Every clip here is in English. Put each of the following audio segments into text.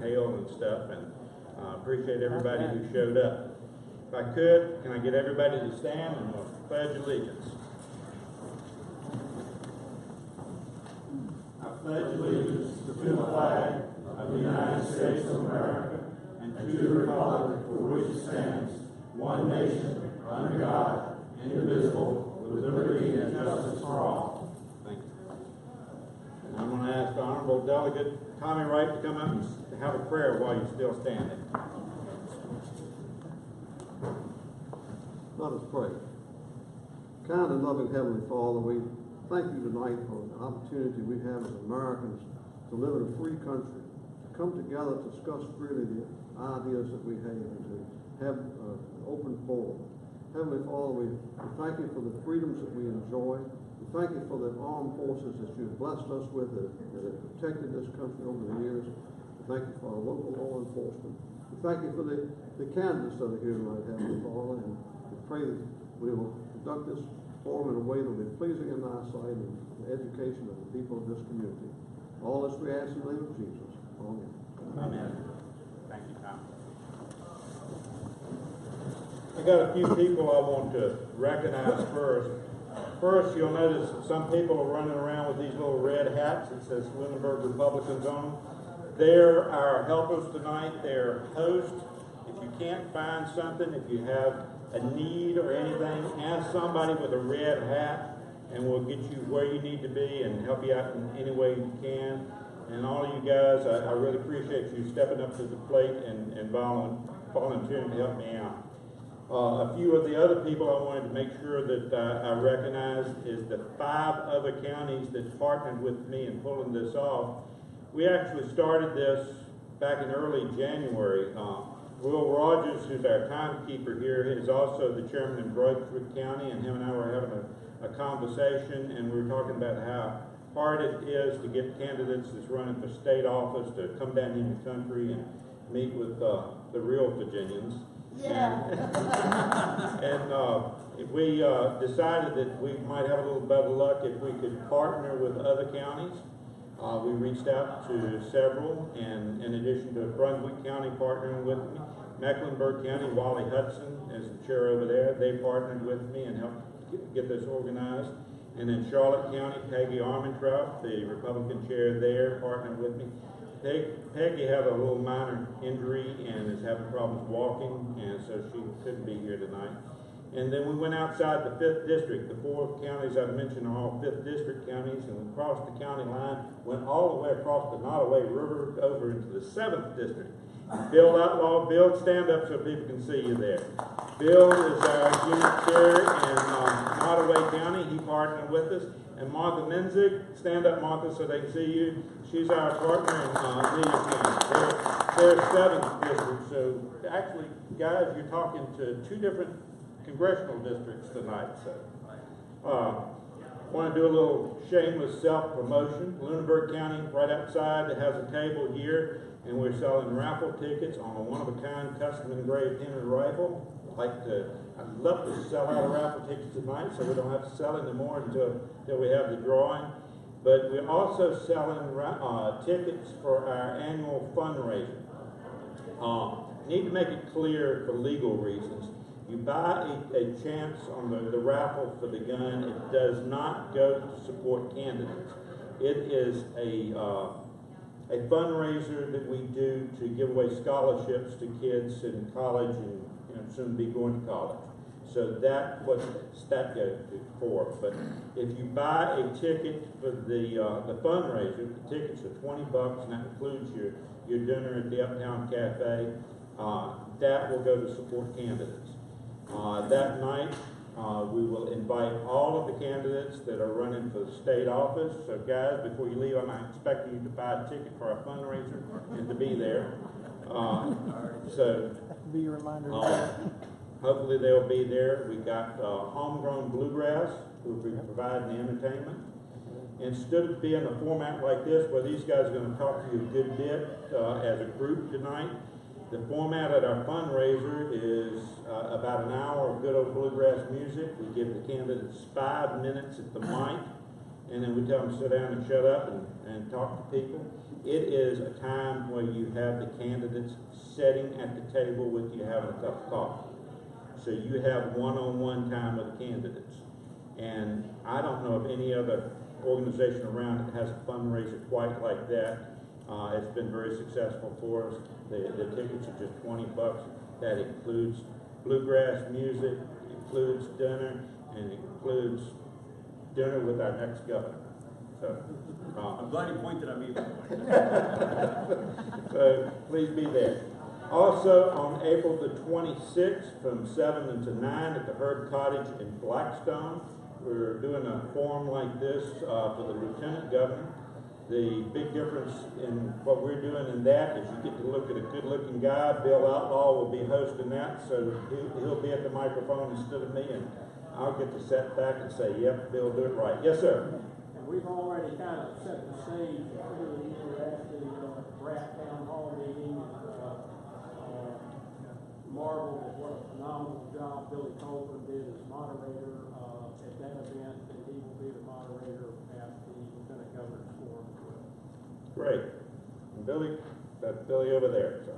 hail and stuff, and appreciate everybody who showed up. If I could, can I get everybody to stand and we'll pledge allegiance? I pledge allegiance to the flag of the United States of America and to the republic for which it stands, one nation, under God, indivisible, with liberty and justice for all. Thank you. And I'm going to ask the Honorable Delegate Tommy Wright to come up and have a prayer while you're still standing. Let us pray. Kind and loving Heavenly Father, we thank you tonight for the opportunity we have as Americans to live in a free country, to come together to discuss freely the ideas that we have and to have an open forum. Heavenly Father, we thank you for the freedoms that we enjoy. We thank you for the armed forces that you've blessed us with that have protected this country over the years. We thank you for our local law enforcement. We thank you for the candidates that are here tonight, Heavenly Father, and we pray that we will conduct this forum in a way that will be pleasing in thy sight and the education of the people of this community. All this we ask in the name of Jesus. Amen. Amen. Thank you, Tom. I got a few people I want to recognize first. First, you'll notice that some people are running around with these little red hats that says Lunenburg Republicans on them. They're our helpers tonight. They're hosts. If you can't find something, if you have a need or anything, ask somebody with a red hat and we'll get you where you need to be and help you out in any way you can. And all of you guys, I really appreciate you stepping up to the plate and volunteering to help me out. A few of the other people I wanted to make sure that I recognize is the 5 other counties that partnered with me in pulling this off. We actually started this back in early January. Will Rogers, who's our timekeeper here, is also the chairman in Brunswick County, and him and I were having a conversation, and we were talking about how hard it is to get candidates that's running for state office to come down in the country and meet with the real Virginians. Yeah. And we decided that we might have a little better luck if we could partner with other counties. We reached out to several, and in addition to Brunswick County partnering with me, Mecklenburg County, Wally Hudson is the chair over there. They partnered with me and helped get this organized. And in Charlotte County, Peggy Armentrout, the Republican chair there, partnered with me. Peggy had a little minor injury and is having problems walking, and so she couldn't be here tonight. And then we went outside the 5th district. The 4 counties I've mentioned are all 5th district counties, and we crossed the county line, went all the way across the Nottoway River over into the 7th district. Bill Outlaw, Bill, stand up so people can see you there. Bill is our unit chair in Nottoway County. He partnered with us. And Martha Menzig, stand up, Martha, so they can see you. She's our partner in Lee County. They're 7th district. So actually, guys, you're talking to 2 different congressional districts tonight. So want to do a little shameless self-promotion. Lunenburg County, right outside, has a table here, and we're selling raffle tickets on a one-of-a-kind custom-engraved Henry rifle. I'd love to sell out a raffle tickets tonight, so we don't have to sell anymore until we have the drawing. But we're also selling tickets for our annual fundraiser. Need to make it clear for legal reasons. You buy a chance on the raffle for the gun. It does not go to support candidates. It is a fundraiser that we do to give away scholarships to kids in college and soon be going to college. So that's what that goes for. But if you buy a ticket for the fundraiser, the tickets are $20, and that includes your dinner at the Uptown Cafe. That will go to support candidates. That night, we will invite all of the candidates that are running for the state office. So guys, before you leave, I'm expecting you to buy a ticket for our fundraiser and to be there. So be a reminder. Hopefully they'll be there. We got Homegrown Bluegrass, who will be providing the entertainment. Instead of being a format like this, where these guys are going to talk to you a good bit as a group tonight, the format at our fundraiser is about an hour of good old bluegrass music. We give the candidates 5 minutes at the mic, and then we tell them to sit down and shut up and talk to people. It is a time where you have the candidates sitting at the table with you having a cup of coffee. So you have one-on-one time with the candidates. And I don't know of any other organization around that has a fundraiser quite like that. It's been very successful for us. The tickets are just $20. That includes bluegrass music, includes dinner, and includes dinner with our next governor. So, I'm glad you pointed at me, by the way. so please be there. Also, on April the 26th, from 7 until 9 at the Herb Cottage in Blackstone, we're doing a forum like this for the Lieutenant Governor. The big difference in what we're doing in that is you get to look at a good-looking guy. Bill Outlaw will be hosting that, so he'll be at the microphone instead of me, and I'll get to sit back and say, yep, Bill, do it right. Yes, sir. And we've already kind of set the stage for the year at the RAP Town Hall meeting. Marveled at what a phenomenal job Billy Colburn did as moderator at that event, and he will be the moderator at the Lieutenant Governor's Forum as well. Great. And Billy, that's Billy over there. So,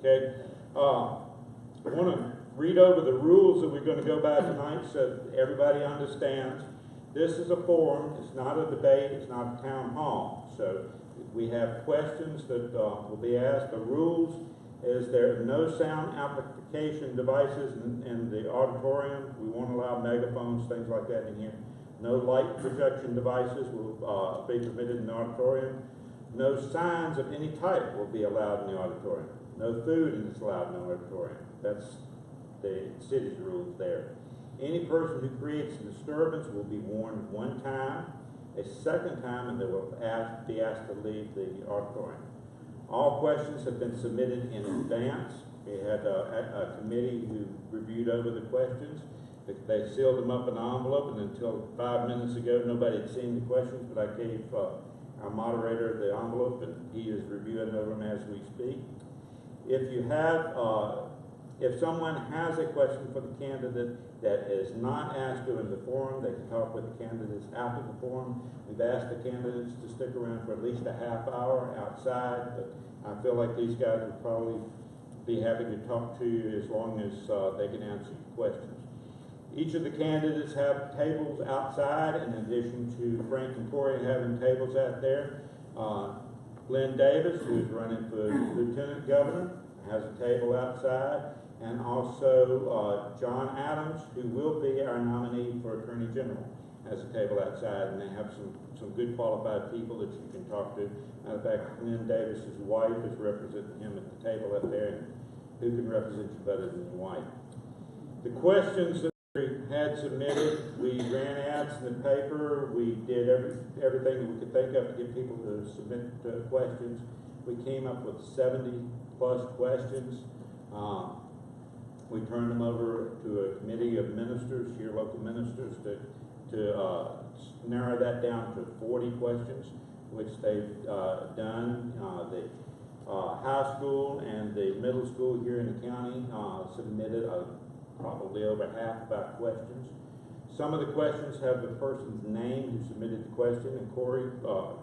okay. I want to read over the rules that we're going to go by tonight so everybody understands. This is a forum. It's not a debate. It's not a town hall. So we have questions that will be asked. The rules is there are no sound amplification devices in the auditorium. We won't allow megaphones, things like that in here. No light projection devices will be permitted in the auditorium. No signs of any type will be allowed in the auditorium. No food is allowed in the auditorium. That's the city's rules there. Any person who creates a disturbance will be warned one time, a second time, and they will be asked to leave the auditorium. All questions have been submitted in advance. We had a committee who reviewed over the questions. They sealed them up in an envelope, and until 5 minutes ago, nobody had seen the questions, but I gave our moderator the envelope, and he is reviewing over them as we speak. If someone has a question for the candidate that is not asked during the forum, they can talk with the candidates after the forum. We've asked the candidates to stick around for at least a half hour outside, but I feel like these guys would probably be happy to talk to you as long as they can answer your questions. Each of the candidates have tables outside in addition to Frank and Corey having tables out there. Glenn Davis, who is running for Lieutenant Governor, has a table outside. And also John Adams, who will be our nominee for Attorney General, has a table outside, and they have some good qualified people that you can talk to. Matter of fact, Glenn Davis's wife is representing him at the table up there, and who can represent you better than your wife? The questions that we had submitted, we ran ads in the paper, we did everything that we could think of to get people to submit questions. We came up with 70 plus questions. We turned them over to a committee of ministers, your local ministers, to narrow that down to 40 questions, which they've done. The high school and the middle school here in the county submitted probably over half of our questions. Some of the questions have the person's name who submitted the question, and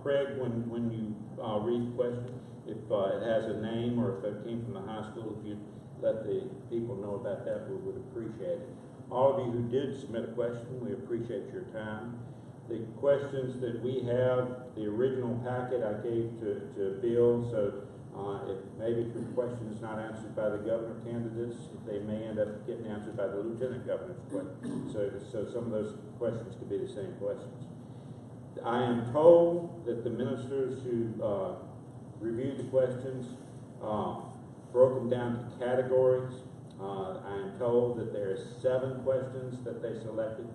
Craig, when you read the question, if it has a name or if it came from the high school, if you let the people know about that, we would appreciate it. All of you who did submit a question, we appreciate your time. The questions that we have, the original packet I gave to Bill, so if maybe the question is not answered by the governor candidates, they may end up getting answered by the lieutenant governor's question. So some of those questions could be the same questions. I am told that the ministers who reviewed the questions broke them down to categories. I am told that there are 7 questions that they selected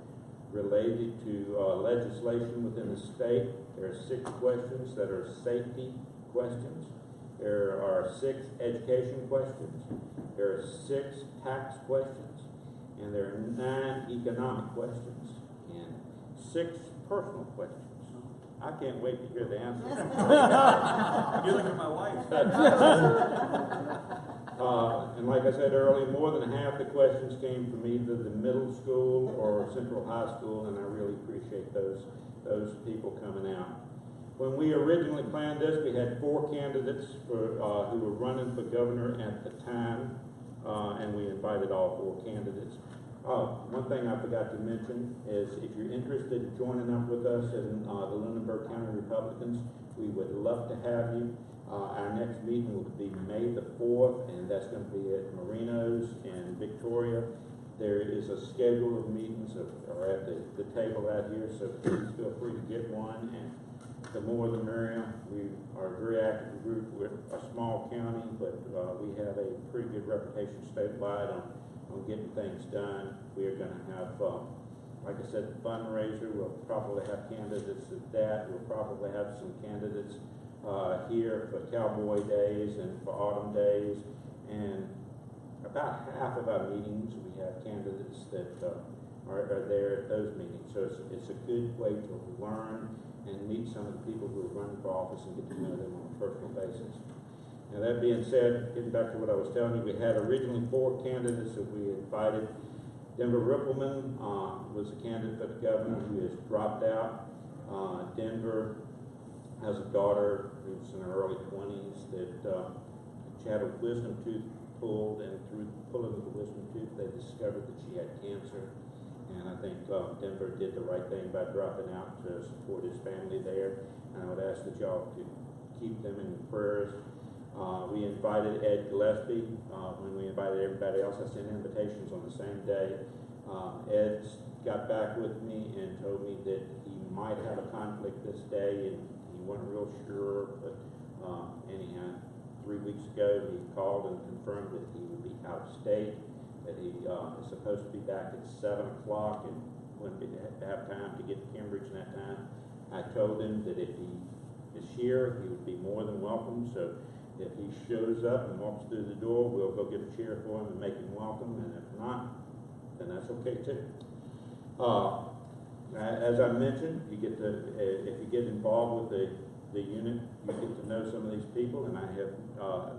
related to legislation within the state. There are 6 questions that are safety questions. There are 6 education questions. There are 6 tax questions. And there are 9 economic questions. And 6 personal questions. I can't wait to hear the answers. You look at my wife. And like I said earlier, more than half the questions came from either the middle school or Central High School, and I really appreciate those people coming out. When we originally planned this, we had 4 candidates for, who were running for governor at the time, and we invited all 4 candidates. One thing I forgot to mention is if you're interested in joining up with us in the Lunenburg County Republicans, we would love to have you. Our next meeting will be May the 4th, and that's going to be at Marino's in Victoria. There is a schedule of meetings are at the table out here, so please feel free to get one. And the more the merrier. We are a very active group. We're a small county, but we have a pretty good reputation statewide on getting things done. We are going to have, like I said, the fundraiser. We'll probably have candidates at that. We'll probably have some candidates here for Cowboy Days and for Autumn Days. And about half of our meetings, we have candidates that are there at those meetings. So it's a good way to learn and meet some of the people who are running for office and get to know them on a personal basis. Now that being said, getting back to what I was telling you, we had originally 4 candidates that we invited. Denver Rippleman was a candidate for the governor who has dropped out. Denver has a daughter who's in her early 20s that she had a wisdom tooth pulled, and through pulling of the wisdom tooth, they discovered that she had cancer. And I think Denver did the right thing by dropping out to support his family there. And I would ask that y'all could keep them in your prayers. We invited Ed Gillespie. When we invited everybody else, I sent invitations on the same day. Ed got back with me and told me that he might have a conflict this day, and he wasn't real sure. But anyhow, 3 weeks ago, he called and confirmed that he would be out of state, that he is supposed to be back at 7 o'clock and wouldn't have time to get to Cambridge in that time. I told him that if he is here, he would be more than welcome. So if he shows up and walks through the door, we'll go get a chair for him and make him welcome. And if not, then that's okay too. As I mentioned, you get to, if you get involved with the unit, you get to know some of these people, and I have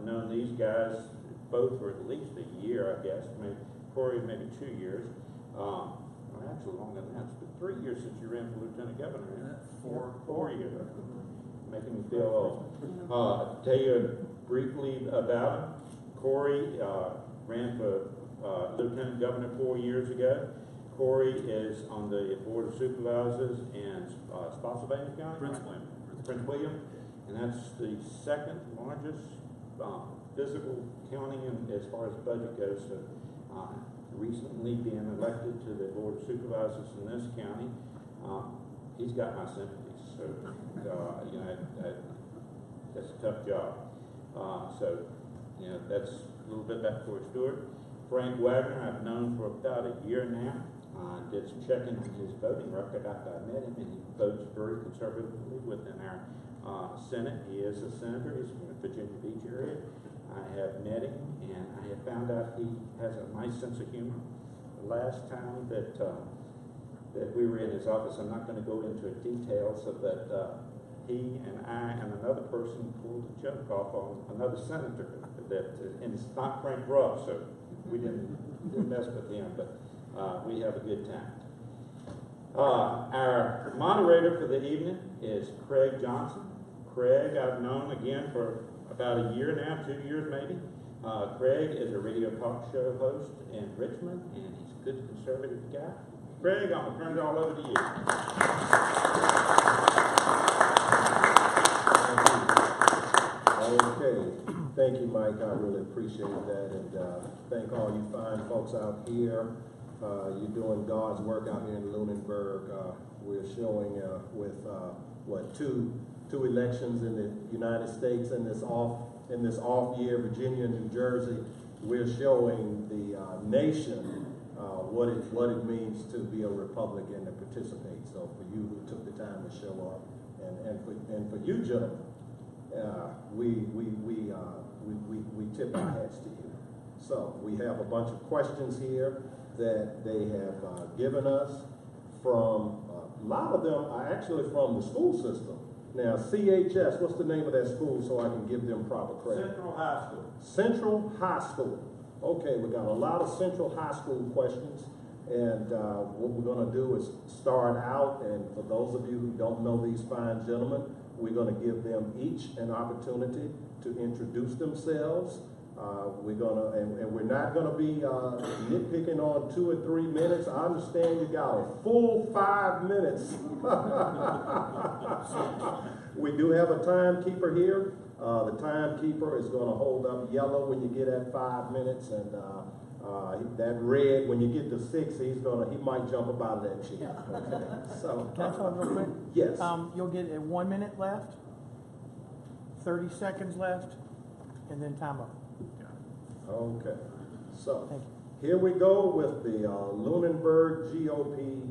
known these guys both for at least a year, I guess. Maybe Corey, maybe 2 years. Well, actually longer than that. It's been 3 years since you ran for lieutenant governor. Yeah. 4 years. Making me feel old. Tell you briefly about him. Corey ran for lieutenant governor 4 years ago. Corey is on the board of supervisors in Spotsylvania County. Prince William, and that's the 2nd largest physical county as far as budget goes. So recently being elected to the board of supervisors in this county, he's got my sympathies. So you know, that's a tough job. So you know, that's a little bit about Corey Stewart. Frank Wagner, I've known for about a year now. Did some checking on his voting record after I met him, and he votes very conservatively within our Senate. He is a senator. He's from the Virginia Beach area. I have met him, and I have found out he has a nice sense of humor. The last time that we were in his office, I'm not going to go into details, so that he and I and another person pulled a joke off on another senator and it's not Frank Ruff, so we didn't mess with him, but we have a good time. Our moderator for the evening is Craig Johnson. Craig, I've known again for about a year now, 2 years maybe. Craig is a radio talk show host in Richmond, and he's a good conservative guy. Craig, I'm going to turn it all over to you. Okay, thank you, Mike. I really appreciate that, and thank all you fine folks out here. You're doing God's work out here in Lunenburg. We're showing with two elections in the United States in this off year, Virginia and New Jersey. We're showing the nation what it means to be a Republican and participate. So for you who took the time to show up, and for you gentlemen, we tip our hats to you. So we have a bunch of questions here that they have given us from, a lot of them are actually from the school system. Now, CHS, what's the name of that school so I can give them proper credit? Central High School. Central High School. Okay, we got a lot of Central High School questions, and what we're gonna do is start out, and for those of you who don't know these fine gentlemen, we're gonna give them each an opportunity to introduce themselves. And we're not gonna be nitpicking on 2 or 3 minutes. I understand you got a full 5 minutes. We do have a timekeeper here. The timekeeper is gonna hold up yellow when you get at 5 minutes, and that red, when you get to 6, he might jump up out of that chair. Okay. So, Can I talk real quick? yes. You'll get 1 minute left, 30 seconds left, and then time up. Okay, so Thank here we go with the Lunenburg GOP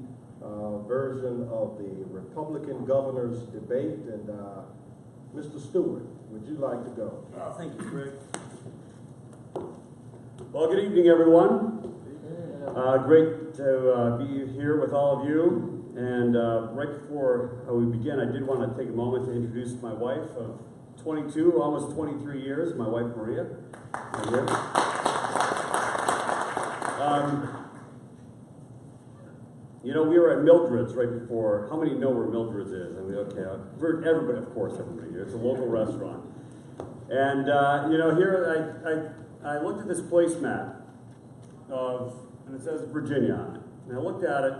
version of the Republican governor's debate. And Mr. Stewart, would you like to go? Thank you, Greg. Well, good evening, everyone. Great to be here with all of you. And right before we begin, I did want to take a moment to introduce my wife of 22, almost 23 years, my wife Maria. Right here. You know, we were at Mildred's right before. How many know where Mildred's is? I mean, okay, everybody, of course, everybody here. It's a local restaurant. And, you know, here I looked at this placemat and it says Virginia on it. And I looked at it,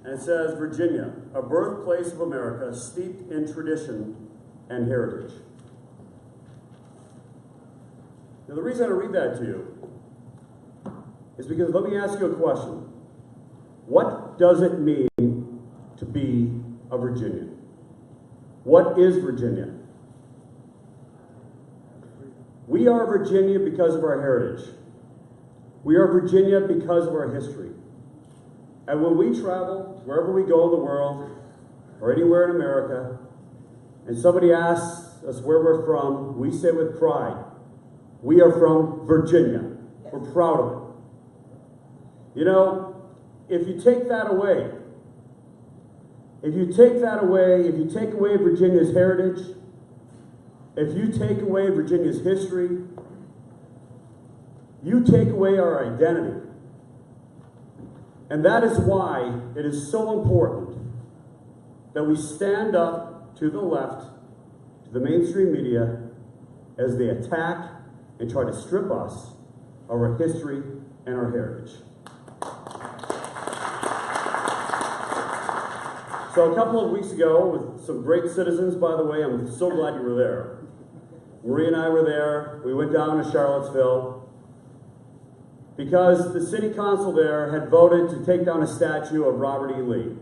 and it says Virginia, a birthplace of America steeped in tradition and heritage. Now, the reason I read that to you is because, let me ask you a question. What does it mean to be a Virginian? What is Virginia? We are Virginia because of our heritage. We are Virginia because of our history. And when we travel, wherever we go in the world, or anywhere in America, and somebody asks us where we're from, we say with pride, we are from Virginia. We're proud of it. You know, if you take that away, if you take away Virginia's heritage, if you take away Virginia's history, you take away our identity. And that is why it is so important that we stand up to the left, to the mainstream media, as they attack and try to strip us of our history and our heritage. So a couple of weeks ago, with some great citizens, by the way, I'm so glad you were there. Marie and I were there. We went down to Charlottesville because the city council there had voted to take down a statue of Robert E. Lee.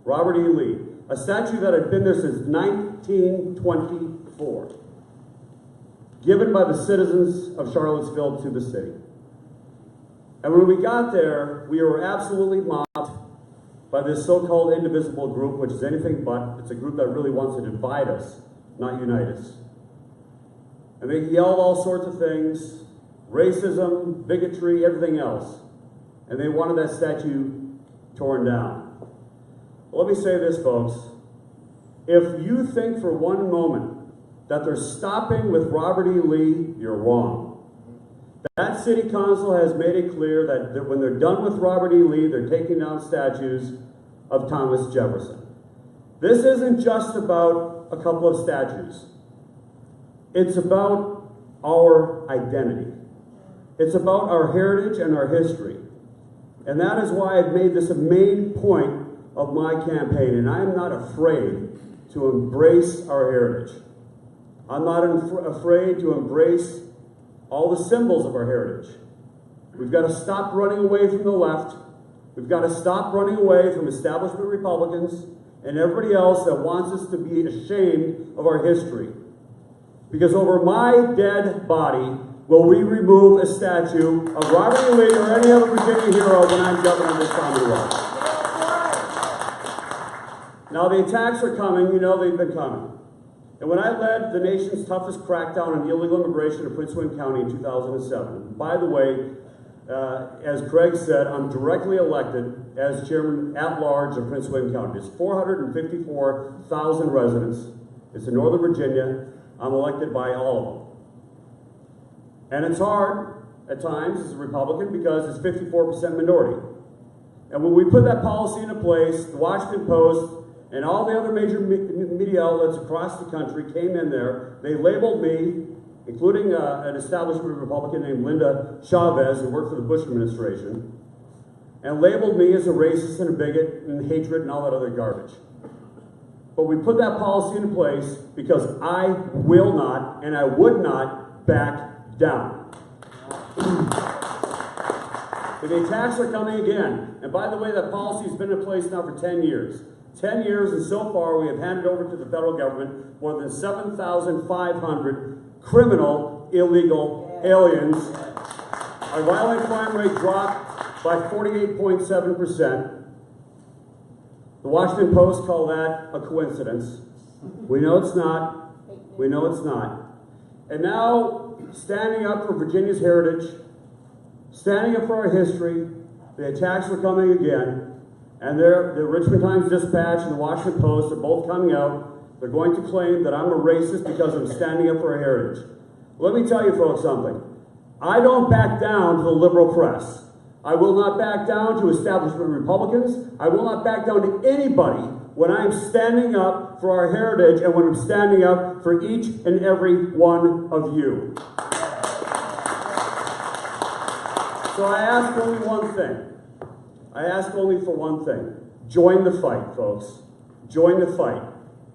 Robert E. Lee, a statue that had been there since 1924, given by the citizens of Charlottesville to the city. And when we got there, we were absolutely mocked by this so-called indivisible group, which is anything but. It's a group that really wants to divide us, not unite us. And they yelled all sorts of things, racism, bigotry, everything else. And they wanted that statue torn down. Well, let me say this, folks. If you think for one moment that they're stopping with Robert E. Lee, you're wrong. That city council has made it clear that when they're done with Robert E. Lee, they're taking down statues of Thomas Jefferson. This isn't just about a couple of statues. It's about our identity. It's about our heritage and our history. And that is why I've made this a main point of my campaign. And I am not afraid to embrace our heritage. I'm not afraid to embrace all the symbols of our heritage. We've got to stop running away from the left. We've got to stop running away from establishment Republicans and everybody else that wants us to be ashamed of our history. Because over my dead body will we remove a statue of Robert E. Lee or any other Virginia hero when I'm governor of this Commonwealth. Now the attacks are coming, you know they've been coming. And when I led the nation's toughest crackdown on illegal immigration in Prince William County in 2007, by the way, as Craig said, I'm directly elected as chairman at large of Prince William County. It's 454,000 residents. It's in Northern Virginia. I'm elected by all of them. And it's hard at times as a Republican because it's 54% minority. And when we put that policy into place, the Washington Post and all the other major media outlets across the country came in there. They labeled me, including an establishment Republican named Linda Chavez, who worked for the Bush administration, and labeled me as a racist and a bigot and hatred and all that other garbage. But we put that policy into place because I will not and I would not back down. The attacks are coming again. And by the way, that policy has been in place now for 10 years. 10 years, and so far we have handed over to the federal government more than 7,500 criminal illegal aliens. Our violent crime rate dropped by 48.7%. The Washington Post called that a coincidence. We know it's not. We know it's not. And now, standing up for Virginia's heritage, standing up for our history, the attacks are coming again. And the Richmond Times-Dispatch and the Washington Post are both coming out. They're going to claim that I'm a racist because I'm standing up for our heritage. Let me tell you folks something. I don't back down to the liberal press. I will not back down to establishment Republicans. I will not back down to anybody when I'm standing up for our heritage and when I'm standing up for each and every one of you. So I ask only one thing. I ask only for one thing. Join the fight, folks. Join the fight.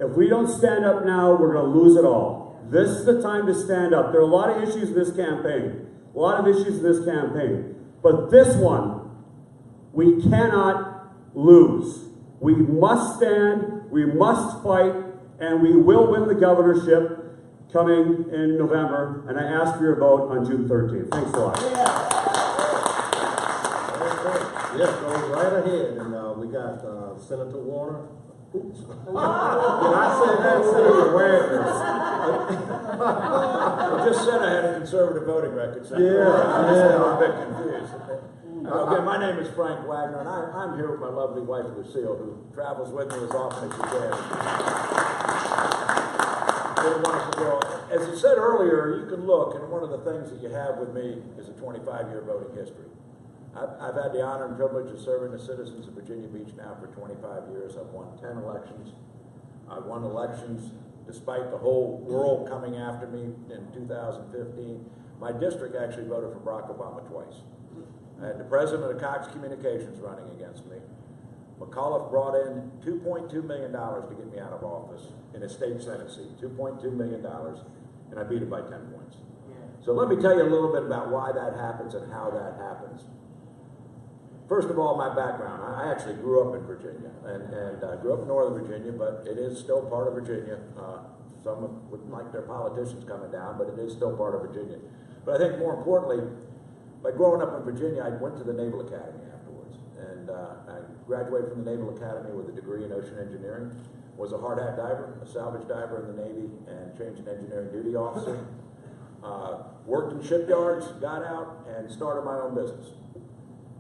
If we don't stand up now, we're going to lose it all. This is the time to stand up. There are a lot of issues in this campaign. A lot of issues in this campaign. But this one, we cannot lose. We must stand, we must fight, and we will win the governorship coming in November. And I ask for your vote on June 13th. Thanks a lot. Yeah, go right ahead, and we got Senator Warner. Oops. Did I say that, Senator Wagner? I just said I had a conservative voting record, Senator. Yeah. I'm a bit confused. Okay, my name is Frank Wagner, and I'm here with my lovely wife, Lucille, who travels with me as often as she can. What a wonderful girl. As you said earlier, you can look, and one of the things that you have with me is a 25-year voting history. I've had the honor and privilege of serving the citizens of Virginia Beach now for 25 years. I've won 10 elections. I've won elections despite the whole world coming after me in 2015. My district actually voted for Barack Obama twice. I had the president of Cox Communications running against me. McAuliffe brought in $2.2 million to get me out of office in a state senate seat, $2.2 million, and I beat it by 10 points. So let me tell you a little bit about why that happens and how that happens. First of all, my background. I actually grew up in Virginia, and grew up in Northern Virginia, but it is still part of Virginia. Some wouldn't like their politicians coming down, but it is still part of Virginia. But I think more importantly, by growing up in Virginia, I went to the Naval Academy afterwards, and I graduated from the Naval Academy with a degree in ocean engineering, was a hard hat diver, a salvage diver in the Navy, and changed an engineering duty officer. Worked in shipyards, got out, and started my own business.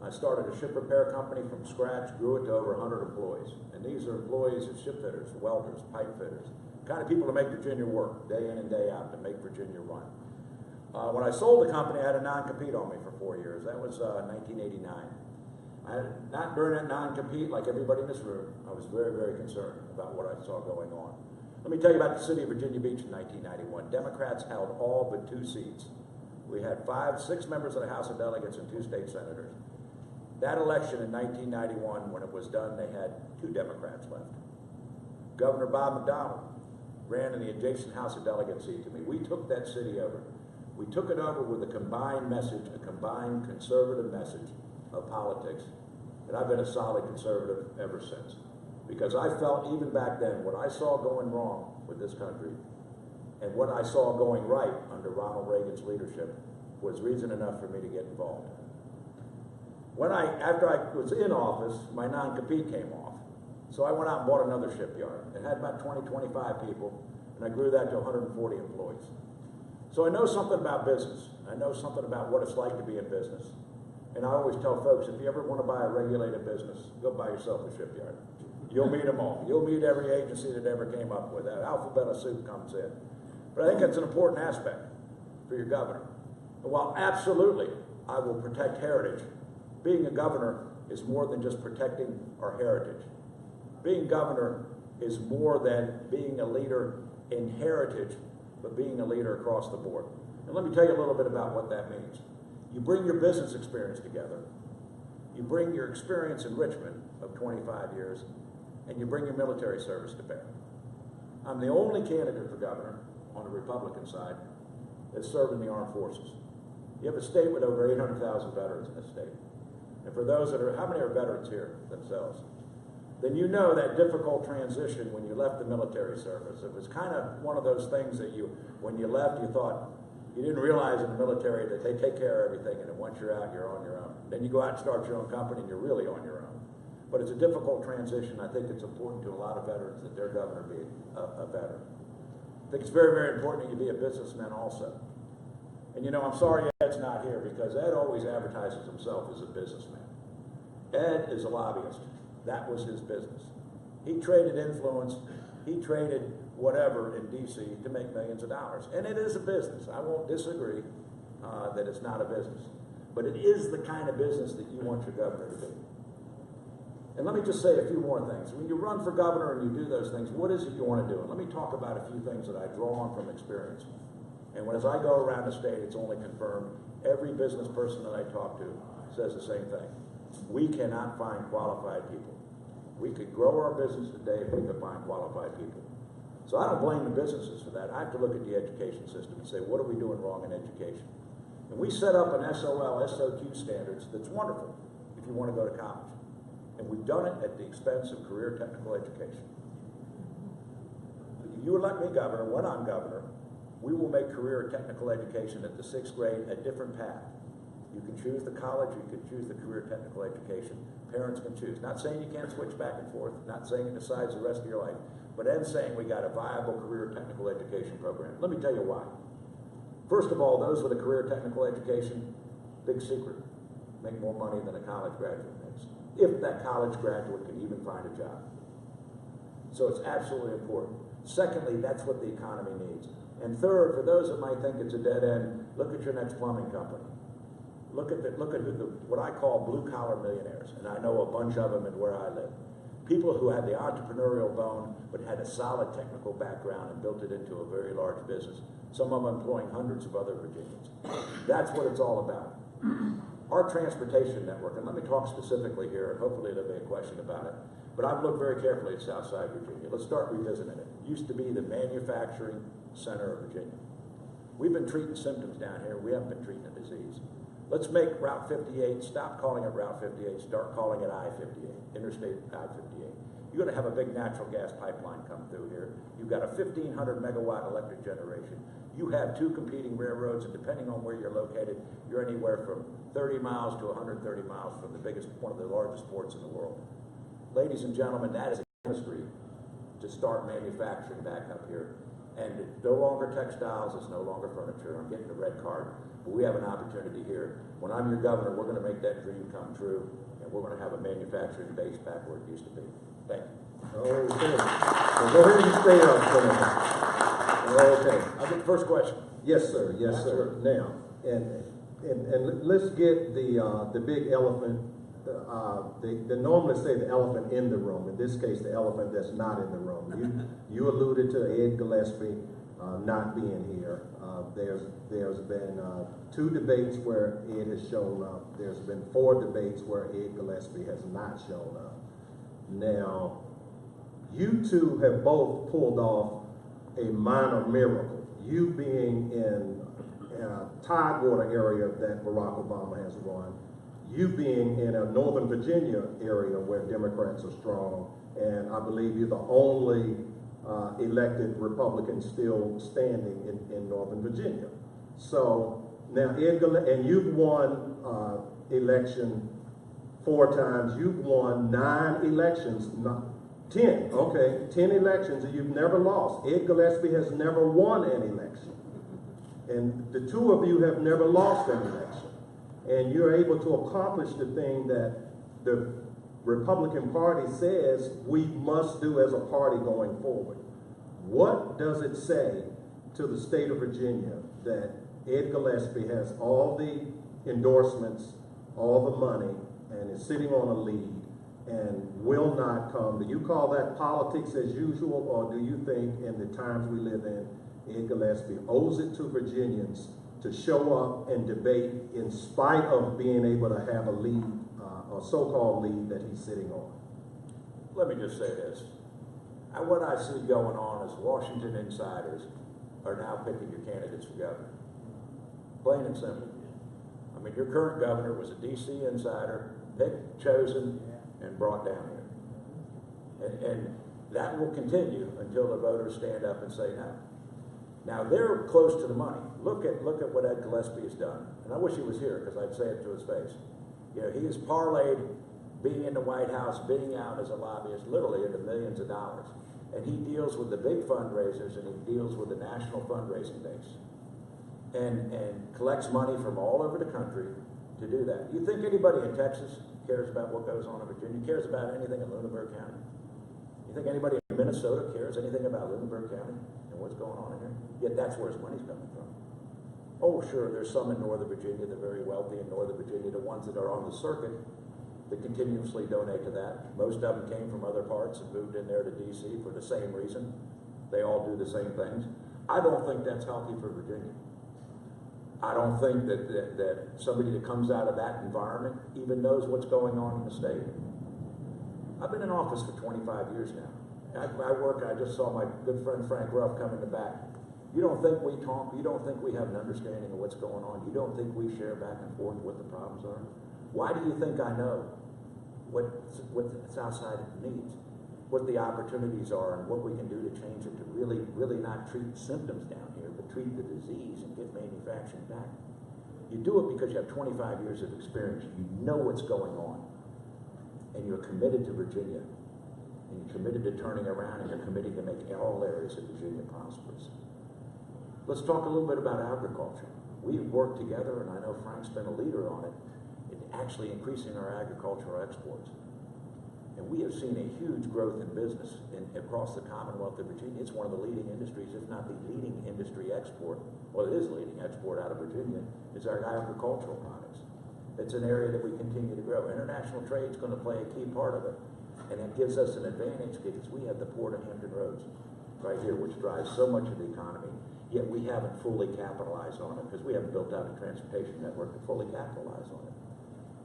I started a ship repair company from scratch, grew it to over 100 employees. And these are employees of ship fitters, welders, pipe fitters, the kind of people to make Virginia work day in and day out, to make Virginia run. When I sold the company, I had a non-compete on me for 4 years. That was 1989. Not during that non-compete, like everybody in this room, I was very, very concerned about what I saw going on. Let me tell you about the city of Virginia Beach in 1991. Democrats held all but 2 seats. We had 6 members of the House of Delegates and 2 state senators. That election in 1991, when it was done, they had 2 Democrats left. Governor Bob McDonnell ran in the adjacent House of Delegates seat to me. We took that city over. We took it over with a combined message, a combined conservative message of politics. And I've been a solid conservative ever since. Because I felt even back then, what I saw going wrong with this country and what I saw going right under Ronald Reagan's leadership was reason enough for me to get involved. After I was in office, my non-compete came off. So I went out and bought another shipyard. It had about 20, 25 people, and I grew that to 140 employees. So I know something about business. I know something about what it's like to be in business. And I always tell folks, if you ever want to buy a regulated business, go buy yourself a shipyard. You'll meet them all. You'll meet every agency that ever came up with that. Alphabet of soup comes in. But I think that's an important aspect for your governor. And while absolutely I will protect heritage, being a governor is more than just protecting our heritage. Being governor is more than being a leader in heritage, but being a leader across the board. And let me tell you a little bit about what that means. You bring your business experience together, you bring your experience in Richmond of 25 years, and you bring your military service to bear. I'm the only candidate for governor on the Republican side that served in the armed forces. You have a state with over 800,000 veterans in this state. And for those that are, how many are veterans here themselves? Then you know that difficult transition when you left the military service. It was kind of one of those things that when you left, you thought, you didn't realize in the military that they take care of everything, and then once you're out, you're on your own. Then you go out and start your own company, and you're really on your own. But it's a difficult transition. I think it's important to a lot of veterans that their governor be a veteran. I think it's very, very important that you be a businessman also. And you know, I'm sorry Ed's not here, because Ed always advertises himself as a businessman. Ed is a lobbyist. That was his business. He traded influence, he traded whatever in DC to make millions of dollars. And it is a business. I won't disagree that it's not a business. But it is the kind of business that you want your governor to be. And let me just say a few more things. When you run for governor and you do those things, what is it you want to do? And let me talk about a few things that I draw on from experience. And as I go around the state, it's only confirmed. Every business person that I talk to says the same thing. We cannot find qualified people. We could grow our business today if we could find qualified people. So I don't blame the businesses for that. I have to look at the education system and say, what are we doing wrong in education? And we set up an SOL, SOQ standards that's wonderful if you want to go to college. And we've done it at the expense of career technical education. If you elect me governor, when I'm governor, we will make career technical education at the 6th grade a different path. You can choose the college, you can choose the career technical education. Parents can choose. Not saying you can't switch back and forth, not saying it decides the rest of your life, but Ed's saying we got a viable career technical education program. Let me tell you why. First of all, those with a career technical education, big secret, make more money than a college graduate makes, if that college graduate can even find a job. So it's absolutely important. Secondly, that's what the economy needs. And third, for those that might think it's a dead end, look at your next plumbing company. Look at what I call blue-collar millionaires, and I know a bunch of them in where I live. People who had the entrepreneurial bone, but had a solid technical background and built it into a very large business. Some of them employing hundreds of other Virginians. That's what it's all about. Our transportation network, and let me talk specifically here, and hopefully there'll be a question about it, but I've looked very carefully at Southside Virginia. Let's start revisiting it. It used to be the manufacturing center of Virginia. We've been treating symptoms down here. We haven't been treating a disease. Let's make Route 58, stop calling it Route 58, start calling it I-58, Interstate I-58. You're going to have a big natural gas pipeline come through here. You've got a 1,500 megawatt electric generation. You have 2 competing railroads, and depending on where you're located, you're anywhere from 30 miles to 130 miles from one of the largest ports in the world. Ladies and gentlemen, that is a chemistry to start manufacturing back up here. And it's no longer textiles, it's no longer furniture. I'm getting the red card. But we have an opportunity here. When I'm your governor, we're going to make that dream come true, and we're going to have a manufacturing base back where it used to be. Thank you. Okay. So go ahead and stay up for now. Okay. I'll get the first question. Yes, sir. Yes, sir. Now, and let's get the big elephant. They normally say the elephant in the room. In this case, the elephant that's not in the room. You alluded to Ed Gillespie not being here. There's been 2 debates where Ed has shown up. There's been 4 debates where Ed Gillespie has not shown up. Now, you two have both pulled off a minor miracle. You being in Tidewater area that Barack Obama has run, you being in a Northern Virginia area where Democrats are strong, and I believe you're the only elected Republican still standing in Northern Virginia. So now, and you've won election 4 times. You've won 9 elections, 10, okay, 10 elections, and you've never lost. Ed Gillespie has never won an election. And the 2 of you have never lost an election. And you're able to accomplish the thing that the Republican Party says we must do as a party going forward. What does it say to the state of Virginia that Ed Gillespie has all the endorsements, all the money, and is sitting on a lead and will not come. Do you call that politics as usual, or do you think in the times we live in, Ed Gillespie owes it to Virginians to show up and debate in spite of being able to have a lead, a so-called lead that he's sitting on? Let me just say this. What I see going on is Washington insiders are now picking your candidates for governor. Plain and simple. I mean, your current governor was a DC insider, picked, chosen, and brought down here. And that will continue until the voters stand up and say no. Now, they're close to the money. Look at what Ed Gillespie has done. And I wish he was here, because I'd say it to his face. You know, he has parlayed being in the White House, being out as a lobbyist, literally into millions of dollars. And he deals with the big fundraisers, and he deals with the national fundraising base. And collects money from all over the country to do that. You think anybody in Texas cares about what goes on in Virginia, cares about anything in Lunenburg County? You think anybody in Minnesota cares anything about Lunenburg County and what's going on in here? Yet that's where his money's coming from. Oh, sure, there's some in Northern Virginia, the very wealthy in Northern Virginia, the ones that are on the circuit that continuously donate to that. Most of them came from other parts and moved in there to DC for the same reason. They all do the same things. I don't think that's healthy for Virginia. I don't think that somebody that comes out of that environment even knows what's going on in the state. I've been in office for 25 years now. I just saw my good friend Frank Ruff come in the back. You don't think we talk? You don't think we have an understanding of what's going on? You don't think we share back and forth what the problems are? Why do you think I know what Southside needs, what the opportunities are, and what we can do to change it, to really not treat symptoms down here, but treat the disease and get manufacturing back? You do it because you have 25 years of experience. You know what's going on, and you're committed to Virginia, and you're committed to turning around, and you're committed to make all areas of Virginia prosperous. Let's talk a little bit about agriculture. We've worked together, and I know Frank's been a leader on it, in actually increasing our agricultural exports. And we have seen a huge growth in business across the Commonwealth of Virginia. It's one of the leading industries, if not the leading industry export. Well, it is leading export out of Virginia, is our agricultural products. It's an area that we continue to grow. International trade is going to play a key part of it. And it gives us an advantage because we have the Port of Hampton Roads right here, which drives so much of the economy. Yet we haven't fully capitalized on it because we haven't built out a transportation network to fully capitalize on it.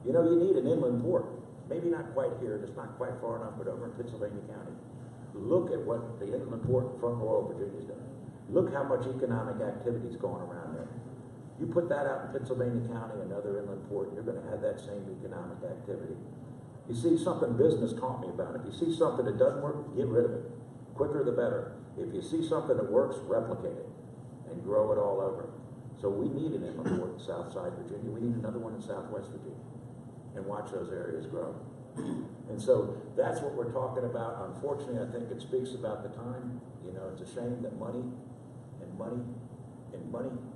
You know, you need an inland port. Maybe not quite here, and it's not quite far enough, but over in Pennsylvania County. Look at what the inland port in front Royal Virginia's done. Look how much economic activity is going around there. You put that out in Pennsylvania County, another inland port, you're going to have that same economic activity. You see something, business taught me about it. You see something that doesn't work, get rid of it. Quicker the better. If you see something that works, replicate it and grow it all over. So we need an inland port in Southside Virginia. We need another one in Southwest Virginia. And watch those areas grow. And so that's what we're talking about. Unfortunately, I think it speaks about the time. You know, it's a shame that money,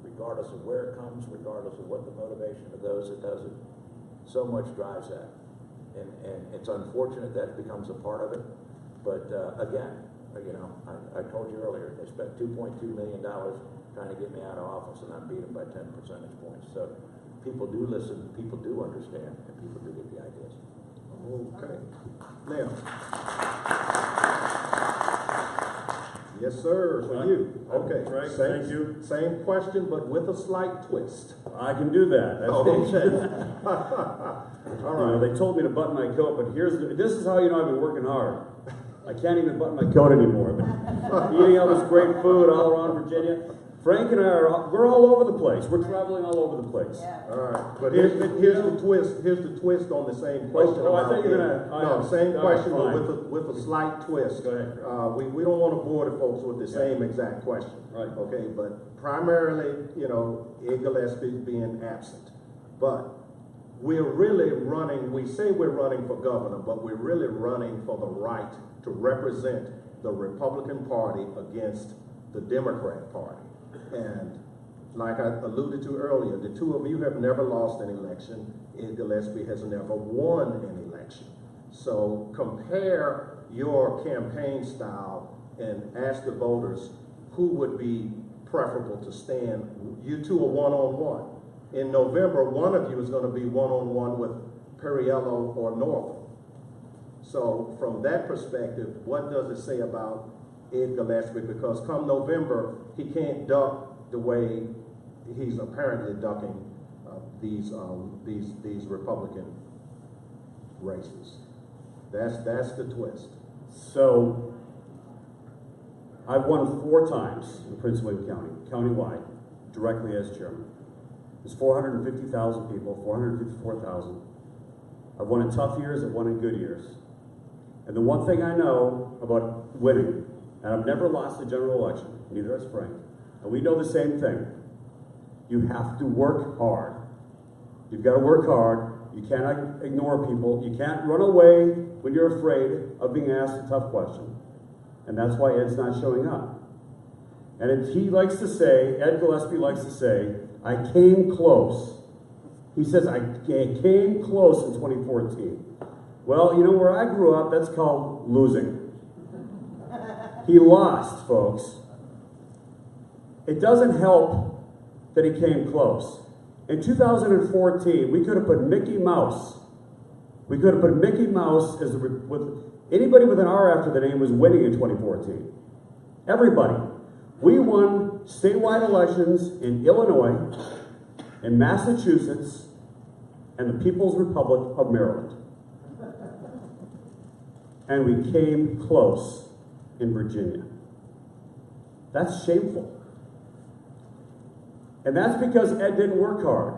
regardless of where it comes, regardless of what the motivation of those that does it, so much drives that. And it's unfortunate that becomes a part of it. But again, you know, I told you earlier, they spent $2.2 million trying to get me out of office, and I beat them by 10 percentage points. So people do listen, people do understand, and people do get the ideas. Okay. Now, yes, sir, for you. Okay. Frank, Same, thank you. Same question, but with a slight twist. I can do that. That's All You know, right. they told me to button my coat, but this is how you know I've been working hard. I can't even button my coat anymore. I've been eating all this great food all around Virginia. Frank and I we're all over the place. We're traveling all over the place. All right, but here's the twist. Here's the twist on the same question. I thought you were gonna. Same question, fine. but with a slight twist. Go ahead. We don't want to bore the folks with the same exact question. Right. Okay, but primarily, you know, Ed Gillespie being absent, but we're really running. We say we're running for governor, but we're really running for the right to represent the Republican Party against the Democrat Party. And like I alluded to earlier, the two of you have never lost an election. Ed Gillespie has never won an election. So compare your campaign style and ask the voters who would be preferable to stand. You two are one-on-one. In November, one of you is going to be one-on-one with Perriello or Northern. So from that perspective, what does it say about Ed Gillespie? Because come November, he can't duck the way he's apparently ducking these Republican races. That's the twist. So, I've won 4 times in Prince William County, countywide, directly as chairman. There's 450,000 people, 454,000. I've won in tough years, I've won in good years. And the one thing I know about winning, and I've never lost a general election, neither has Frank, and we know the same thing. You have to work hard. You've got to work hard. You cannot ignore people. You can't run away when you're afraid of being asked a tough question. And that's why Ed's not showing up. And he likes to say, Ed Gillespie likes to say, I came close. He says, I came close in 2014. Well, you know, where I grew up, that's called losing. He lost, folks. It doesn't help that he came close. In 2014, we could have put Mickey Mouse. We could have put Mickey Mouse as with anybody with an R after the name was winning in 2014. Everybody. We won statewide elections in Illinois, in Massachusetts, and the People's Republic of Maryland. And we came close in Virginia. That's shameful. And that's because Ed didn't work hard.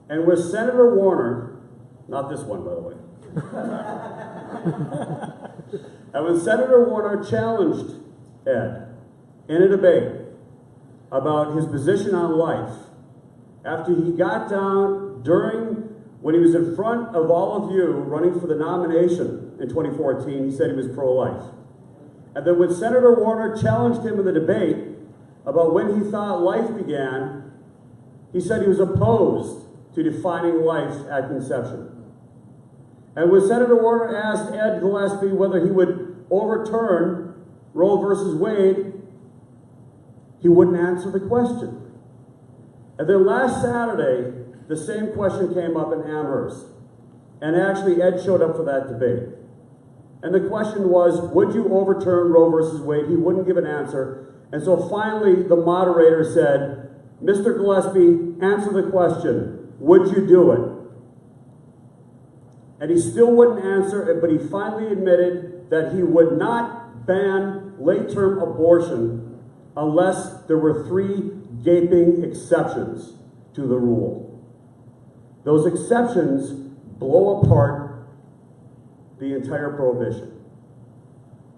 And with Senator Warner, not this one, by the way. And when Senator Warner challenged Ed in a debate about his position on life, after he got down when he was in front of all of you running for the nomination in 2014, he said he was pro-life. And then when Senator Warner challenged him in the debate about when he thought life began, he said he was opposed to defining life at conception. And when Senator Warner asked Ed Gillespie whether he would overturn Roe versus Wade, he wouldn't answer the question. And then last Saturday, the same question came up in Amherst. And actually, Ed showed up for that debate. And the question was, would you overturn Roe versus Wade? He wouldn't give an answer. And so finally, the moderator said, Mr. Gillespie, answer the question. Would you do it? And he still wouldn't answer, but he finally admitted that he would not ban late-term abortion unless there were 3 gaping exceptions to the rule. Those exceptions blow apart the entire prohibition.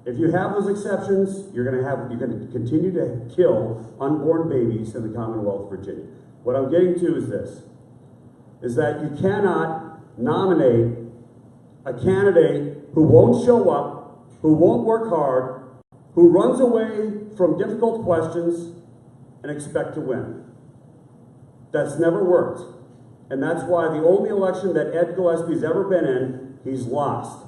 If you have those exceptions, you're going to continue to kill unborn babies in the Commonwealth of Virginia. What I'm getting to is this, is that you cannot nominate a candidate who won't show up, who won't work hard, who runs away from difficult questions and expect to win. That's never worked. And that's why the only election that Ed Gillespie's ever been in, he's lost.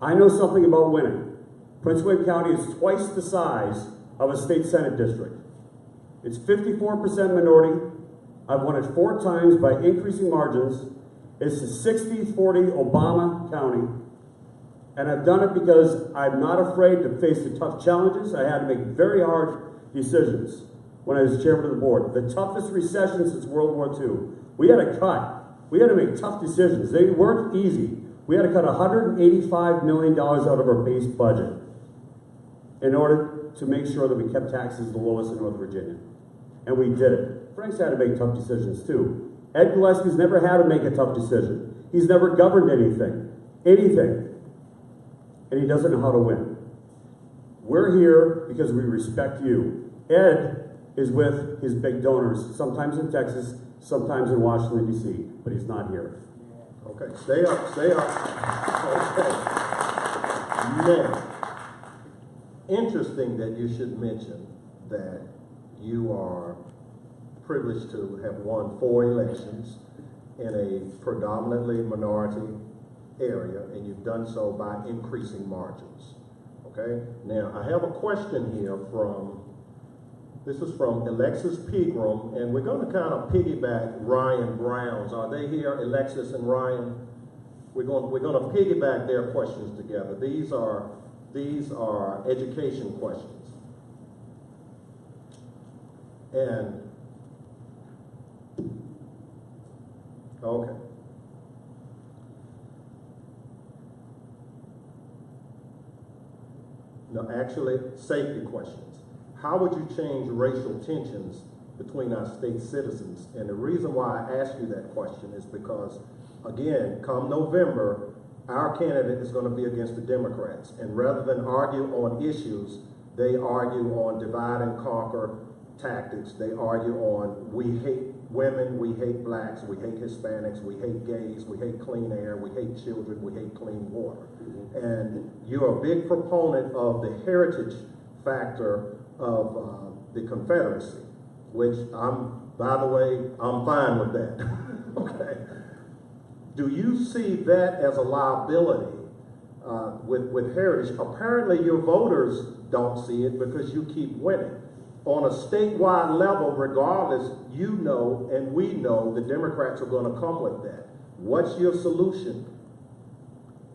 I know something about winning. Prince William County is twice the size of a state senate district. It's 54% minority. I've won it 4 times by increasing margins. It's a 60-40 Obama County. And I've done it because I'm not afraid to face the tough challenges. I had to make very hard decisions when I was chairman of the board. The toughest recession since World War II. We had to cut. We had to make tough decisions. They weren't easy. We had to cut $185 million out of our base budget in order to make sure that we kept taxes the lowest in North Virginia. And we did it. Frank's had to make tough decisions too. Ed Gillespie's never had to make a tough decision. He's never governed anything. And he doesn't know how to win. We're here because we respect you. Ed is with his big donors, sometimes in Texas, sometimes in Washington, D.C., but he's not here. Okay, stay up. Okay. Now, interesting that you should mention that you are privileged to have won 4 elections in a predominantly minority area, and you've done so by increasing margins. Okay? Now, I have a question here from This is from Alexis Pegram, and we're going to kind of piggyback Ryan Brown's. Are they here, Alexis and Ryan? We're going to piggyback their questions together. These are education questions. And okay. No, actually, safety questions. How would you change racial tensions between our state citizens? And the reason why I ask you that question is because, again, come November, our candidate is going to be against the Democrats. And rather than argue on issues, they argue on divide and conquer tactics. They argue on we hate women, we hate blacks, we hate Hispanics, we hate gays, we hate clean air, we hate children, we hate clean water. And you're a big proponent of the heritage factor of the Confederacy, which by the way, I'm fine with that. Okay. Do you see that as a liability with heritage? Apparently your voters don't see it because you keep winning. On a statewide level, regardless, you know and we know the Democrats are going to come with that. What's your solution?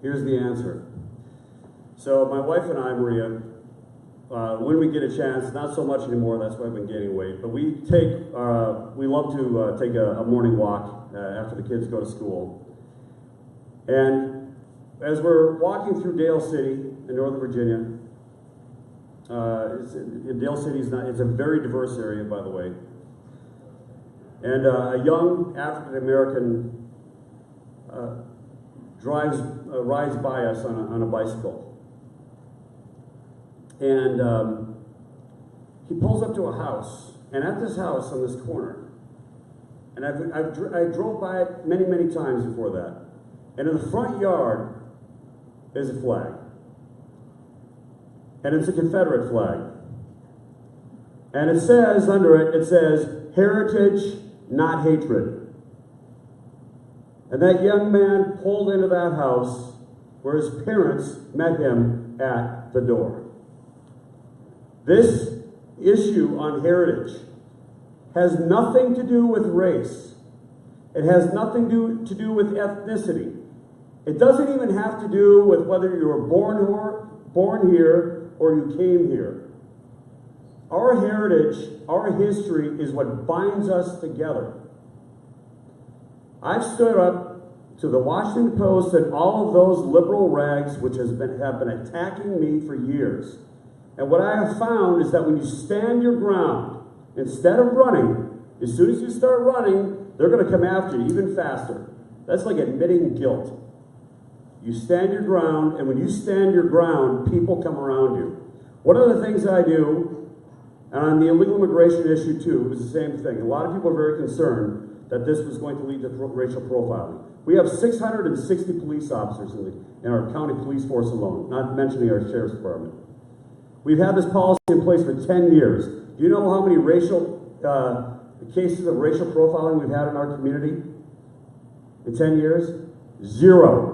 Here's the answer. So my wife and I, Maria, when we get a chance, not so much anymore, that's why I've been gaining weight, but we love to take a morning walk after the kids go to school. And as we're walking through Dale City in Northern Virginia, Dale City it's a very diverse area, by the way. And a young African American rides by us on a bicycle. And he pulls up to a house, and at this house on this corner, and I drove by it many, many times before that, and in the front yard is a flag. And it's a Confederate flag. And it says under it, heritage, not hatred. And that young man pulled into that house where his parents met him at the door. This issue on heritage has nothing to do with race. It has nothing to do with ethnicity. It doesn't even have to do with whether you were born here or you came here. Our heritage, our history is what binds us together. I've stood up to the Washington Post and all of those liberal rags which have been attacking me for years. And what I have found is that when you stand your ground, instead of running, as soon as you start running, they're going to come after you even faster. That's like admitting guilt. You stand your ground, and when you stand your ground, people come around you. One of the things I do, and on the illegal immigration issue too, it was the same thing. A lot of people are very concerned that this was going to lead to racial profiling. We have 660 police officers in our county police force alone, not mentioning our sheriff's department. We've had this policy in place for 10 years. Do you know how many cases of racial profiling we've had in our community in 10 years? 0.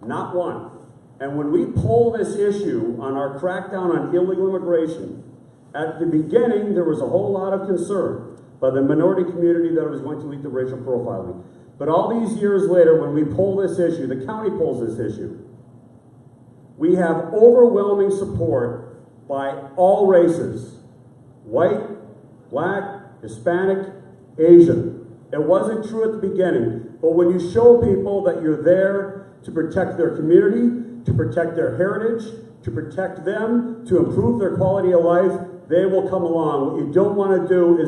Not one. And when we pull this issue on our crackdown on illegal immigration, at the beginning there was a whole lot of concern by the minority community that it was going to lead to racial profiling. But all these years later, when we pull this issue, the county pulls this issue, we have overwhelming support by all races: white, black, Hispanic, Asian. It wasn't true at the beginning, but when you show people that you're there to protect their community, to protect their heritage, to protect them, to improve their quality of life, they will come along. What you don't want to do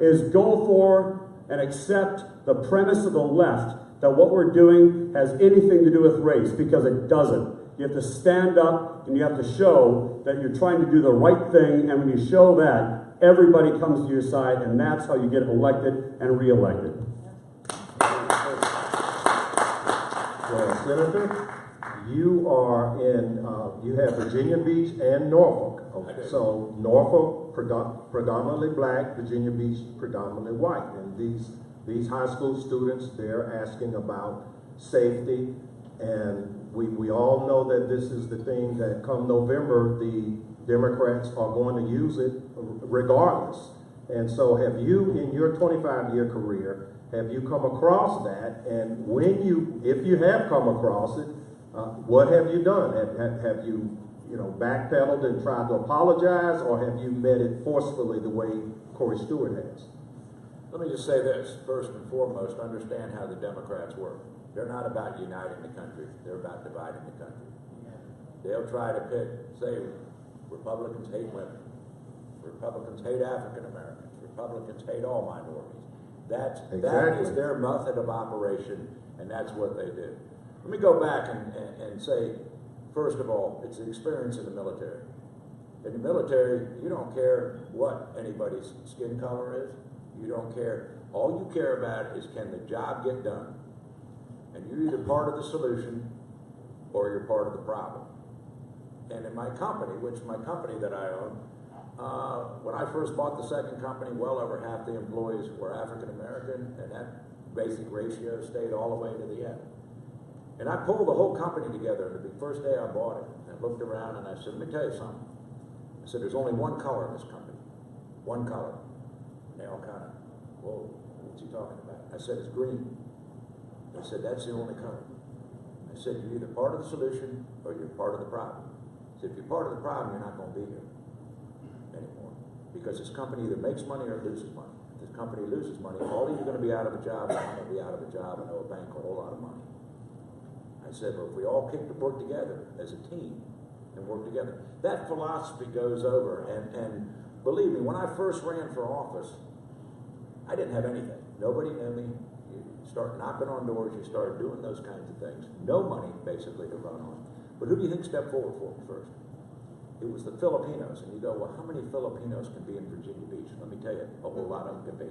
is go for and accept the premise of the left that what we're doing has anything to do with race, because it doesn't. You have to stand up and you have to show that you're trying to do the right thing, and when you show that, everybody comes to your side, and that's how you get elected and re-elected. Well, Senator, you are you have Virginia Beach and Norfolk. Okay. So Norfolk predominantly black, Virginia Beach predominantly white. And these high school students, they're asking about safety. And we all know that this is the thing that come November, the Democrats are going to use it regardless. And so have you, in your 25-year career, have you come across that? And when you, if you have come across it, what have you done? Have you, backpedaled and tried to apologize, or have you met it forcefully the way Corey Stewart has? Let me just say this, first and foremost, understand how the Democrats work. They're not about uniting the country, they're about dividing the country. They'll try to say, Republicans hate women, Republicans hate African Americans, Republicans hate all minorities. That is their method of operation, and that's what they do. Let me go back and say, first of all, it's the experience in the military. In the military, you don't care what anybody's skin color is. You don't care. All you care about is, can the job get done? And you're either part of the solution or you're part of the problem. And in my company, that I own, when I first bought the second company, well over half the employees were African American, and that basic ratio stayed all the way to the end. And I pulled the whole company together the first day I bought it. And I looked around and I said, let me tell you something. I said, there's only one color in this company. One color. And they all kind of, whoa, what's he talking about? I said, it's green. They said, that's the only color. I said, you're either part of the solution or you're part of the problem. I said, if you're part of the problem, you're not going to be here anymore. Because this company either makes money or loses money. If this company loses money, all of you are going to be out of a job, and I'm going to be out of a job, and owe a bank a whole lot of money. I said, well, if we all work together as a team and work together, that philosophy goes over. And believe me, when I first ran for office, I didn't have anything. Nobody knew me. You start knocking on doors, you start doing those kinds of things. No money, basically, to run on. But who do you think stepped forward for me first? It was the Filipinos. And you go, well, how many Filipinos can be in Virginia Beach? Let me tell you, a whole lot of them can be.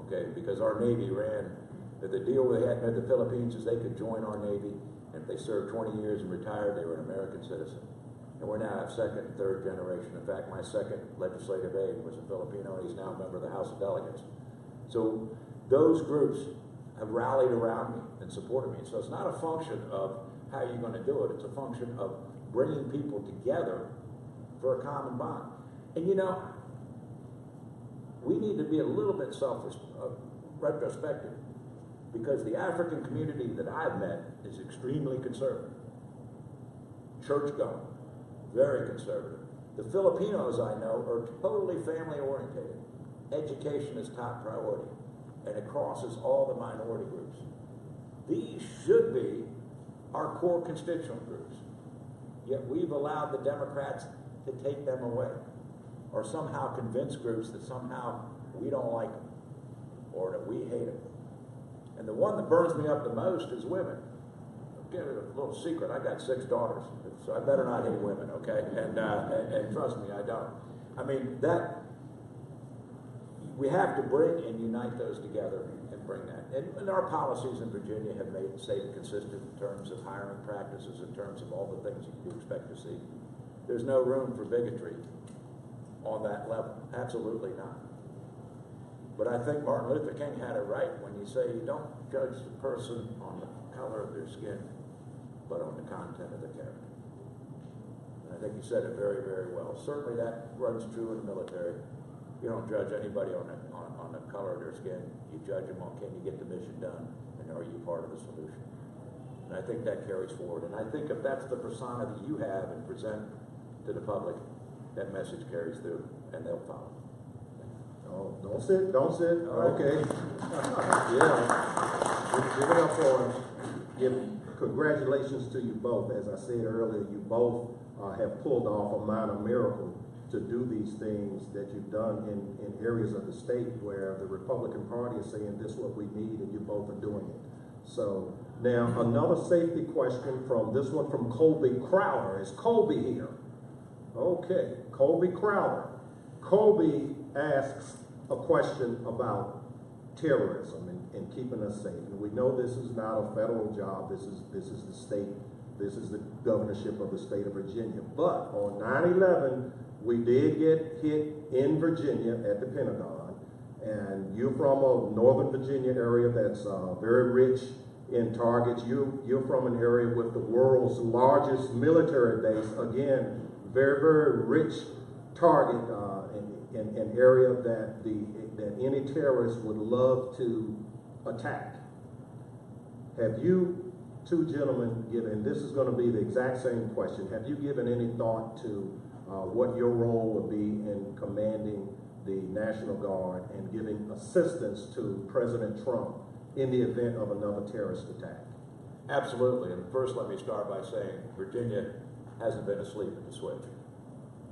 Okay, because our Navy ran, the deal they had with the Philippines is they could join our Navy, and if they served 20 years and retired, they were an American citizen. And we're now second and third generation. In fact, my second legislative aide was a Filipino, and he's now a member of the House of Delegates. So those groups have rallied around me and supported me. So it's not a function of how you're going to do it. It's a function of bringing people together for a common bond. And we need to be a little bit retrospective, because the African community that I've met is extremely conservative, church-going, very conservative. The Filipinos I know are totally family-oriented. Education is top priority, and it crosses all the minority groups. These should be our core constituent groups, yet we've allowed the Democrats to take them away, or somehow convince groups that somehow we don't like them, or that we hate them. And the one that burns me up the most is women. I'll give you a little secret. I got 6 daughters, so I better not hate women, okay? And trust me, I don't. I mean, we have to bring and unite those together and bring that. And our policies in Virginia have stayed consistent in terms of hiring practices, in terms of all the things you expect to see. There's no room for bigotry on that level. Absolutely not. But I think Martin Luther King had it right when you say you don't judge the person on the color of their skin, but on the content of their character. And I think he said it very, very well. Certainly that runs true in the military. You don't judge anybody on the color of their skin. You judge them on, can you get the mission done, and are you part of the solution? And I think that carries forward. And I think if that's the persona that you have and present to the public, that message carries through, and they'll follow. Oh, don't sit. Okay. Yeah. Give it up for him. Congratulations to you both. As I said earlier, you both have pulled off a minor miracle to do these things that you've done in areas of the state where the Republican Party is saying this is what we need, and you both are doing it. So now another safety question from this one from Colby Crowder. Is Colby here? Okay, Colby Crowder. Colby asks a question about terrorism and keeping us safe. And we know this is not a federal job. This is the state. This is the governorship of the state of Virginia. But on 9/11, we did get hit in Virginia at the Pentagon. And you're from a Northern Virginia area that's very rich in targets. You're from an area with the world's largest military base. Again, very, very rich target an area that that any terrorist would love to attack. Have you two gentlemen given, this is going to be the exact same question, have you given any thought to what your role would be in commanding the National Guard and giving assistance to President Trump in the event of another terrorist attack? Absolutely, and first let me start by saying Virginia hasn't been asleep at the switch.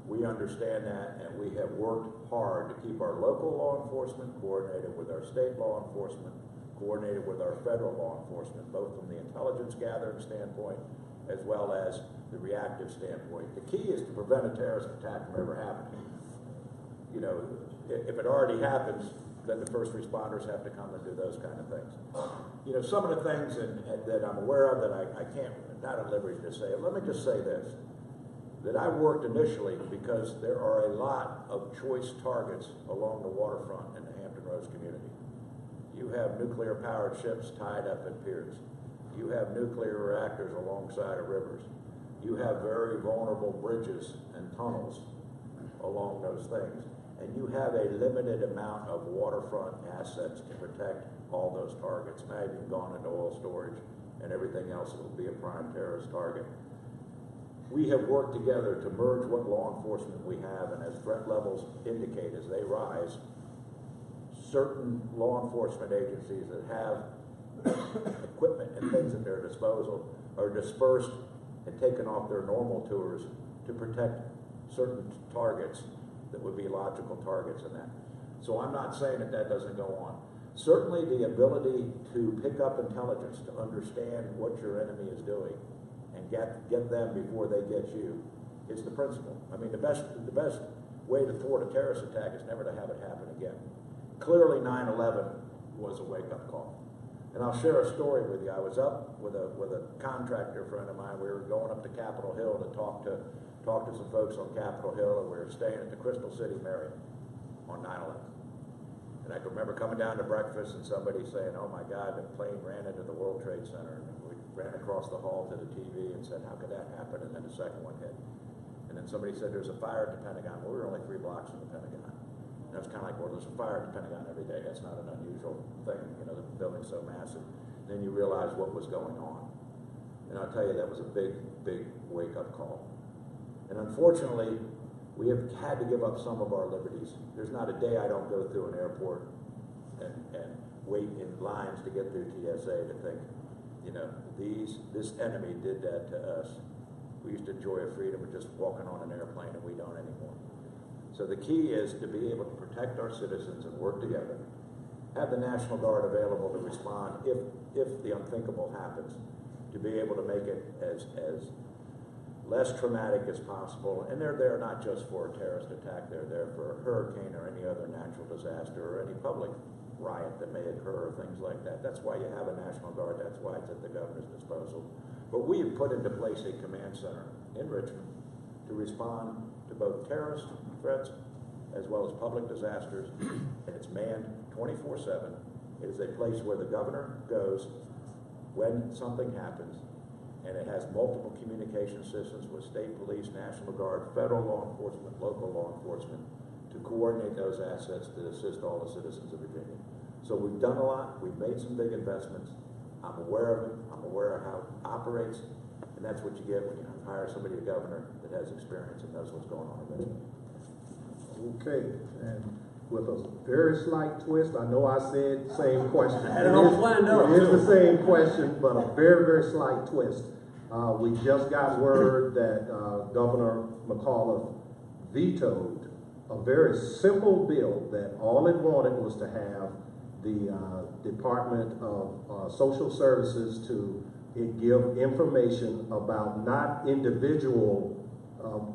We understand that, and we have worked hard to keep our local law enforcement coordinated with our state law enforcement, coordinated with our federal law enforcement, both from the intelligence gathering standpoint as well as the reactive standpoint. The key is to prevent a terrorist attack from ever happening. You know, if it already happens, then the first responders have to come and do those kind of things. You know, some of the things that I'm aware of that I can't, not at liberty to say, let me just say this, that I worked initially because there are a lot of choice targets along the waterfront in the Hampton Roads community. You have nuclear powered ships tied up at piers. You have nuclear reactors alongside of rivers. You have very vulnerable bridges and tunnels along those things. And you have a limited amount of waterfront assets to protect all those targets. Now you've gone into oil storage and everything else that will be a prime terrorist target. We have worked together to merge what law enforcement we have, and as threat levels indicate, as they rise, certain law enforcement agencies that have equipment and things at their disposal are dispersed and taken off their normal tours to protect certain targets that would be logical targets in that. So I'm not saying that that doesn't go on. Certainly the ability to pick up intelligence, to understand what your enemy is doing and get them before they get you is the principle. I mean, the best way to thwart a terrorist attack is never to have it happen again. Clearly 9/11 was a wake-up call. And I'll share a story with you. I was up with a contractor friend of mine. We were going up to Capitol Hill to talk to some folks on Capitol Hill, and we were staying at the Crystal City Marriott on 9/11. And I can remember coming down to breakfast and somebody saying, "Oh my God, the plane ran into the World Trade Center." And we ran across the hall to the TV and said, "How could that happen?" And then the second one hit. And then somebody said, "There's a fire at the Pentagon." Well, we were only 3 blocks from the Pentagon. And I was kind of like, well, there's a fire at the Pentagon every day. That's not an unusual thing. You know, the building's so massive. Then you realize what was going on. And I'll tell you, that was a big, big wake-up call. And unfortunately, we have had to give up some of our liberties. There's not a day I don't go through an airport and wait in lines to get through TSA to think, you know, this enemy did that to us. We used to enjoy a freedom of just walking on an airplane, and we don't anymore. So the key is to be able to protect our citizens and work together. Have the National Guard available to respond if the unthinkable happens, to be able to make it as less traumatic as possible. And they're there not just for a terrorist attack, they're there for a hurricane or any other natural disaster or any public riot that may occur or things like that. That's why you have a National Guard, that's why it's at the governor's disposal. But we have put into place a command center in Richmond to respond to both terrorist threats as well as public disasters, and it's manned 24/7. It is a place where the governor goes when something happens, and it has multiple communication systems with state police, National Guard, federal law enforcement, local law enforcement, to coordinate those assets to assist all the citizens of Virginia. So we've done a lot, we've made some big investments. I'm aware of it, I'm aware of how it operates, and that's what you get when you hire somebody, a governor, that has experience and knows what's going on in Richmond. Okay, and with a very slight twist, I know I said same question. I had it all planned out. It is the same question, but a very, very slight twist. We just got word that Governor McAuliffe vetoed a very simple bill that all it wanted was to have the Department of Social Services to give information about not individual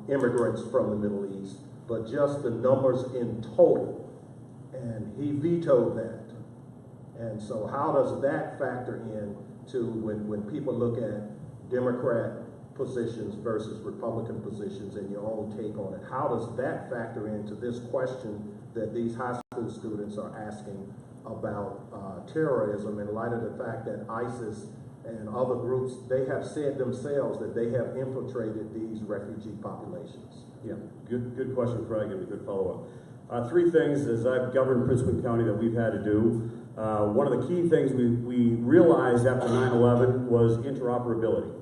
immigrants from the Middle East, but just the numbers in total. And he vetoed that. And so how does that factor in to when people look at Democrat positions versus Republican positions and your own take on it? How does that factor into this question that these high school students are asking about terrorism in light of the fact that ISIS and other groups, they have said themselves that they have infiltrated these refugee populations? Yeah, good question, Craig, and a good follow-up. Three things as I've governed Prince William County that we've had to do. One of the key things we realized after 9/11 was interoperability.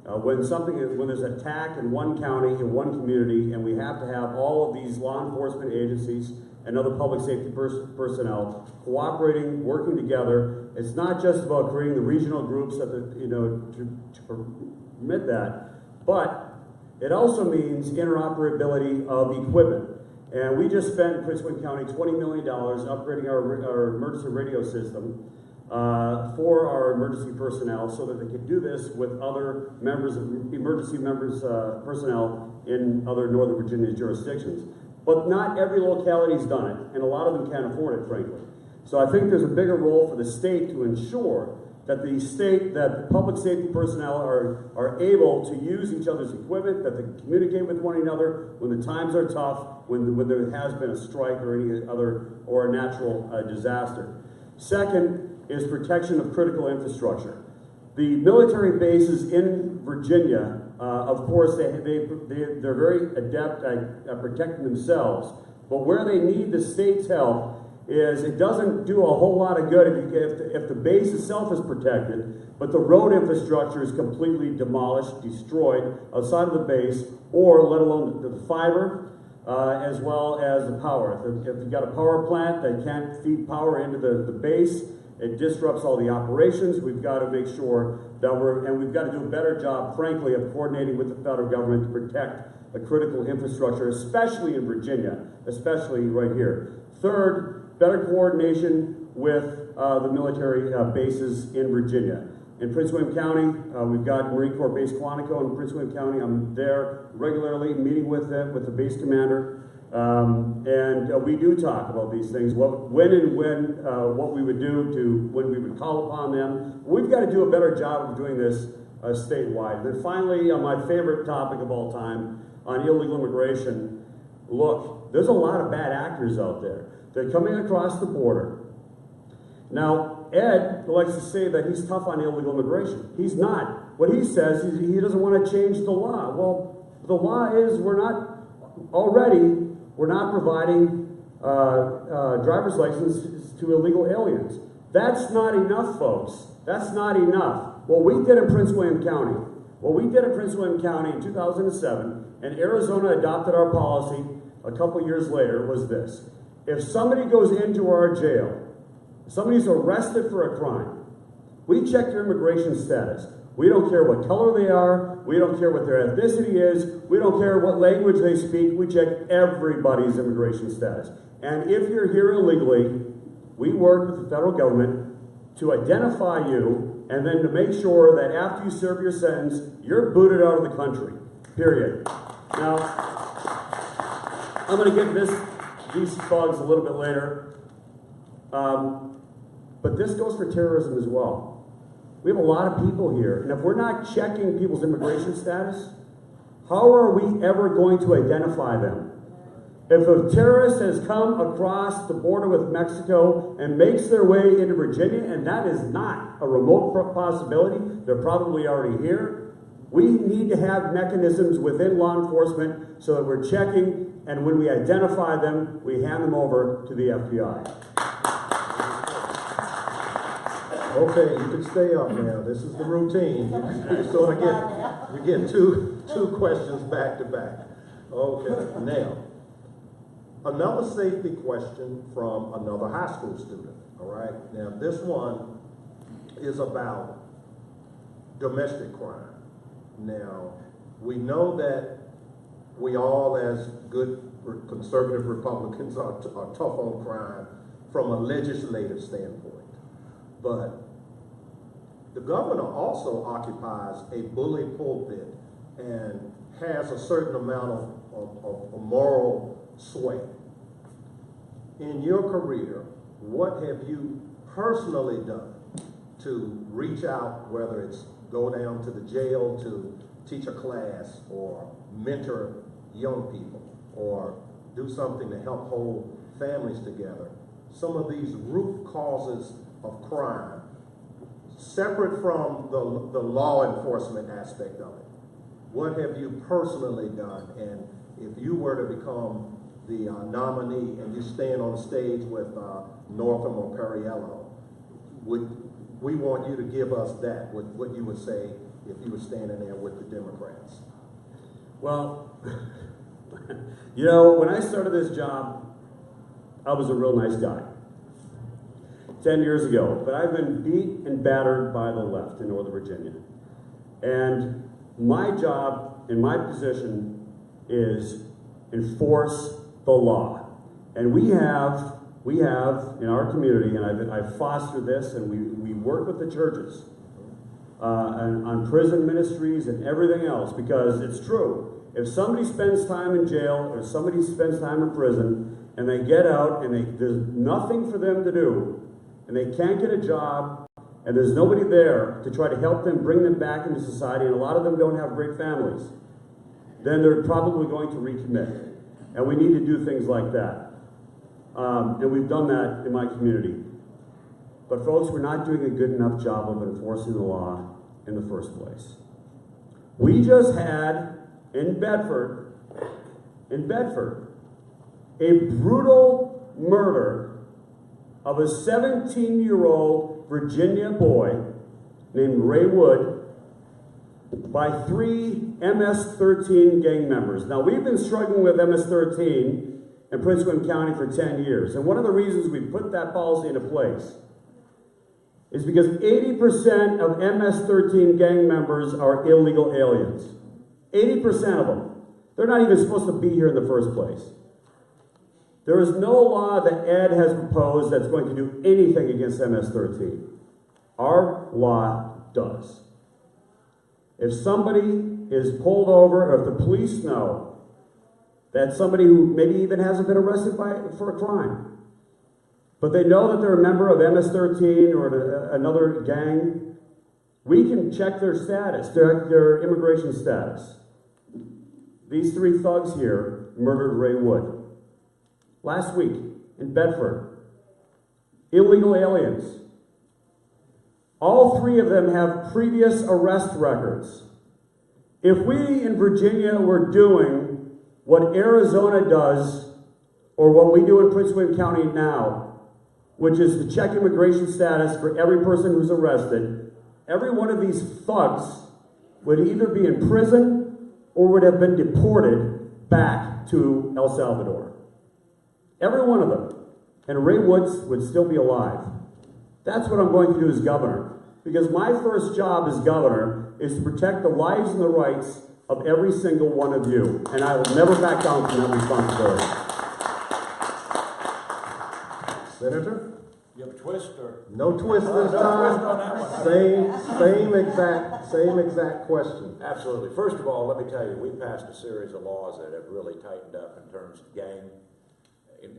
When there's an attack in one county, in one community, and we have to have all of these law enforcement agencies and other public safety personnel cooperating, working together, it's not just about creating the regional groups that to permit that, but it also means interoperability of equipment. And we just spent in Prince William County $20 million upgrading our emergency radio system for our emergency personnel so that they could do this with other personnel in other Northern Virginia jurisdictions. But not every locality's done it, and a lot of them can't afford it, frankly. So I think there's a bigger role for the state to ensure that the public safety personnel are able to use each other's equipment, that they can communicate with one another when the times are tough, when there has been a strike or any other, or a natural disaster. Second is protection of critical infrastructure. The military bases in Virginia, of course, they're very adept at protecting themselves, but where they need the state's help is it doesn't do a whole lot of good if the base itself is protected, but the road infrastructure is completely demolished, destroyed outside of the base, or let alone the fiber, as well as the power. If you've got a power plant that can't feed power into the base, it disrupts all the operations. We've got to make sure that we've got to do a better job, frankly, of coordinating with the federal government to protect the critical infrastructure, especially in Virginia, especially right here. Third, better coordination with the military bases in Virginia. In Prince William County, we've got Marine Corps Base Quantico in Prince William County. I'm there regularly, meeting with the base commander. And we do talk about these things, what we would do when we would call upon them. We've got to do a better job of doing this statewide. Then finally, on my favorite topic of all time, on illegal immigration, look, there's a lot of bad actors out there. They're coming across the border. Now, Ed likes to say that he's tough on illegal immigration. He's not. What he says is he doesn't want to change the law. Well, the law is we're not providing driver's licenses to illegal aliens. That's not enough, folks. That's not enough. What we did in Prince William County in 2007, and Arizona adopted our policy a couple years later, was this. If somebody goes into our jail, somebody's arrested for a crime, we check their immigration status. We don't care what color they are. We don't care what their ethnicity is. We don't care what language they speak. We check everybody's immigration status. And if you're here illegally, we work with the federal government to identify you and then to make sure that after you serve your sentence, you're booted out of the country, period. Now, I'm going to get these bugs a little bit later, but this goes for terrorism as well. We have a lot of people here, and if we're not checking people's immigration status, how are we ever going to identify them? If a terrorist has come across the border with Mexico and makes their way into Virginia, and that is not a remote possibility, they're probably already here, we need to have mechanisms within law enforcement so that we're checking, and when we identify them, we hand them over to the FBI. Okay, you can stay up now. This is the routine. You sort of get two questions back to back. Okay, now, another safety question from another high school student, all right? Now, this one is about domestic crime. Now, we know that we all, as good conservative Republicans, are tough on crime from a legislative standpoint. But the governor also occupies a bully pulpit and has a certain amount of moral sway. In your career, what have you personally done to reach out, whether it's go down to the jail to teach a class or mentor young people or do something to help hold families together? Some of these root causes of crime, separate from the law enforcement aspect of it. What have you personally done? And if you were to become the nominee and you stand on stage with Northam or Perriello, we want you to give us that, what you would say if you were standing there with the Democrats. Well, you know, when I started this job, I was a real nice guy. 10 years ago, but I've been beat and battered by the left in Northern Virginia. And my job and my position is enforce the law. And we have in our community, and I've fostered this, and we work with the churches on prison ministries and everything else, because it's true. If somebody spends time in jail or somebody spends time in prison and they get out and there's nothing for them to do, and they can't get a job, and there's nobody there to try to help them, bring them back into society, and a lot of them don't have great families, then they're probably going to recommit. And we need to do things like that. And we've done that in my community. But folks, we're not doing a good enough job of enforcing the law in the first place. We just had in Bedford, a brutal murder of a 17-year-old Virginia boy named Ray Wood by 3 MS-13 gang members. Now, we've been struggling with MS-13 in Prince William County for 10 years. And one of the reasons we put that policy into place is because 80% of MS-13 gang members are illegal aliens. 80% of them. They're not even supposed to be here in the first place. There is no law that Ed has proposed that's going to do anything against MS-13. Our law does. If somebody is pulled over, or if the police know that somebody who maybe even hasn't been arrested for a crime, but they know that they're a member of MS-13 or another gang, we can check their status, their immigration status. These 3 thugs here murdered Ray Wood last week in Bedford. Illegal aliens. All 3 of them have previous arrest records. If we in Virginia were doing what Arizona does, or what we do in Prince William County now, which is to check immigration status for every person who's arrested, every one of these thugs would either be in prison or would have been deported back to El Salvador. Every one of them. And Ray Woods would still be alive. That's what I'm going to do as governor. Because my first job as governor is to protect the lives and the rights of every single one of you. And I will never back down from that responsibility. Senator? You have a twist or? No twist this No time. twist on that one. Same exact question. Absolutely. First of all, let me tell you, we passed a series of laws that have really tightened up in terms of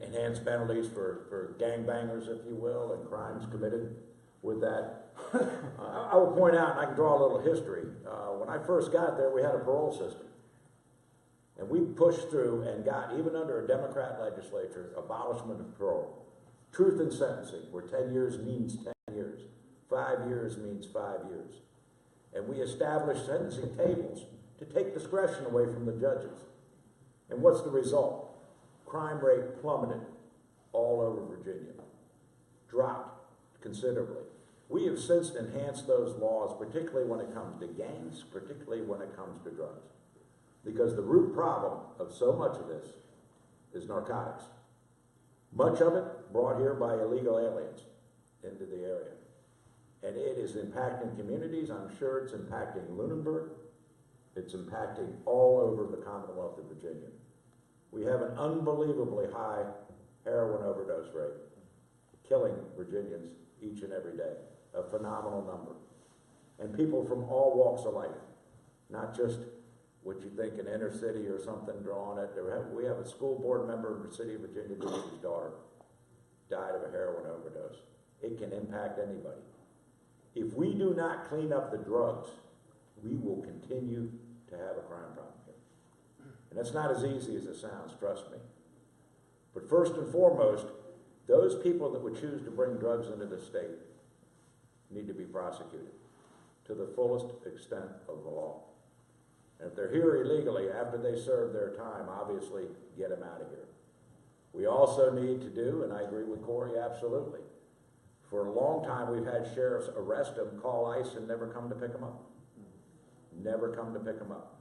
enhanced penalties for gangbangers, if you will, and crimes committed with that. I will point out, and I can draw a little history. When I first got there, we had a parole system. And we pushed through and got, even under a Democrat legislature, abolishment of parole. Truth in sentencing, where 10 years means 10 years. 5 years means 5 years. And we established sentencing tables to take discretion away from the judges. And what's the result? Crime rate plummeted all over Virginia. Dropped considerably. We have since enhanced those laws, particularly when it comes to gangs, particularly when it comes to drugs. Because the root problem of so much of this is narcotics. Much of it brought here by illegal aliens into the area. And it is impacting communities. I'm sure it's impacting Lunenburg. It's impacting all over the Commonwealth of Virginia. We have an unbelievably high heroin overdose rate, killing Virginians each and every day. A phenomenal number. And people from all walks of life, not just what you think an inner city or something drawing it. We have a school board member in the city of Virginia Beach whose daughter died of a heroin overdose. It can impact anybody. If we do not clean up the drugs, we will continue to have a crime problem here. And that's not as easy as it sounds, trust me. But first and foremost, those people that would choose to bring drugs into the state need to be prosecuted to the fullest extent of the law. And if they're here illegally, after they serve their time, obviously get them out of here. We also need to do, and I agree with Corey, absolutely. For a long time, we've had sheriffs arrest them, call ICE, and never come to pick them up. Never come to pick them up.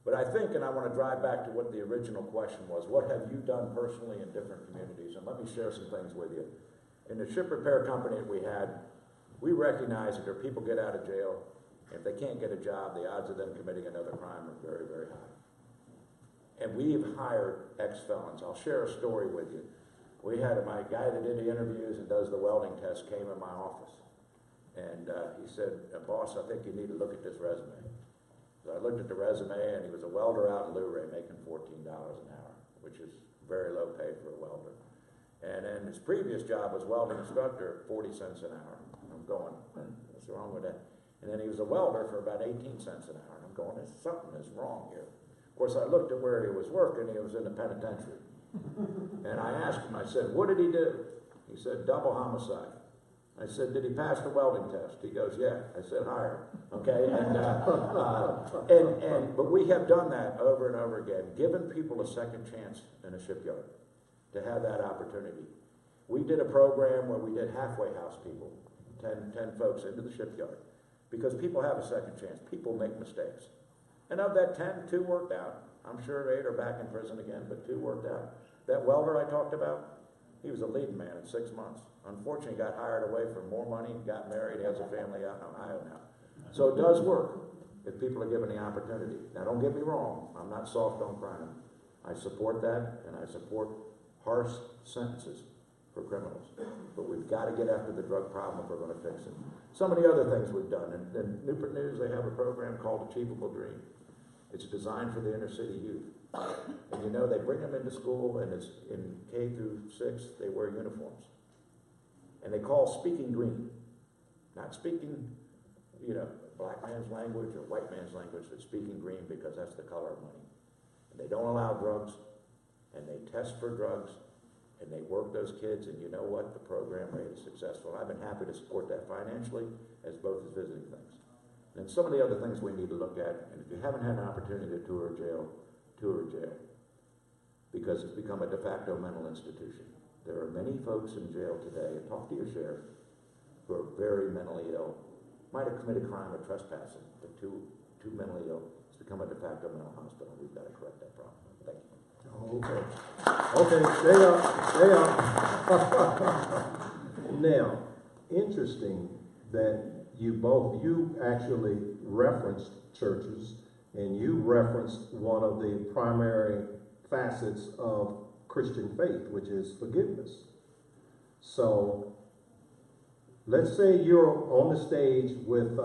But I think, and I want to drive back to what the original question was, what have you done personally in different communities? And let me share some things with you. In the ship repair company that we had, we recognize that if people get out of jail, if they can't get a job, the odds of them committing another crime are very, very high. And we've hired ex-felons. I'll share a story with you. We had my guy that did the interviews and does the welding test came in my office. And he said, boss, I think you need to look at this resume. So I looked at the resume, and he was a welder out in Luray making $14 an hour, which is very low pay for a welder. And then his previous job was welding instructor, 40 cents an hour. I'm going, what's wrong with that? And then he was a welder for about 18 cents an hour. And I'm going, something is wrong here. Of course, I looked at where he was working. He was in the penitentiary. And I asked him, I said, what did he do? He said, double homicide. I said, did he pass the welding test? He goes, yeah. I said, hire him. Okay? But we have done that over and over again, given people a second chance in a shipyard to have that opportunity. We did a program where we did halfway house people, 10 folks into the shipyard, because people have a second chance. People make mistakes. And of that 10, 2 worked out. I'm sure 8 are back in prison again, but 2 worked out. That welder I talked about, he was a leading man in 6 months. Unfortunately, got hired away for more money, got married, has a family out in Ohio now. So it does work if people are given the opportunity. Now, don't get me wrong. I'm not soft on crime. I support that, and I support harsh sentences for criminals. But we've got to get after the drug problem if we're going to fix it. Some of the other things we've done. In Newport News, they have a program called Achievable Dream. It's designed for the inner city youth. And you know, they bring them into school, and it's in K through 6, they wear uniforms. And they call speaking green. Not speaking, black man's language or white man's language, but speaking green because that's the color of money. And they don't allow drugs, and they test for drugs, and they work those kids, and you know what? The program rate is successful. I've been happy to support that financially as both as visiting things. And some of the other things we need to look at, and if you haven't had an opportunity to tour a jail, because it's become a de facto mental institution. There are many folks in jail today, and talk to your sheriff, who are very mentally ill, might have committed crime of trespassing, but too mentally ill. It's become a de facto mental hospital. We've got to correct that problem. Thank you. Okay, stay up. Now, interesting that you actually referenced churches, and you referenced one of the primary facets of Christian faith, which is forgiveness. So, let's say you're on the stage with,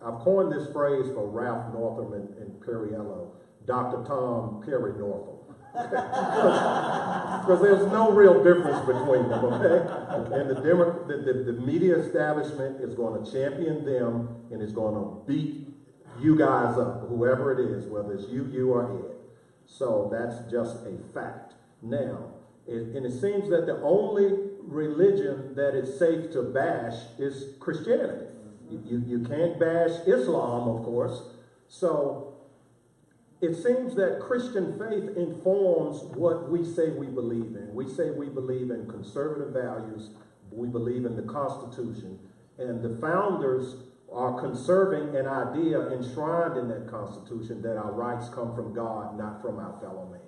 I've coined this phrase for Ralph Northam and Perriello, Dr. Tom Perry Northam. Because there's no real difference between them, okay? And the media establishment is going to champion them, and is going to beat you guys up, whoever it is, whether it's you or Ed. So that's just a fact. Now, and it seems that the only religion that is safe to bash is Christianity. You can't bash Islam, of course. So it seems that Christian faith informs what we say we believe in. We say we believe in conservative values. We believe in the Constitution. And the founders are conserving an idea enshrined in that Constitution that our rights come from God, not from our fellow man.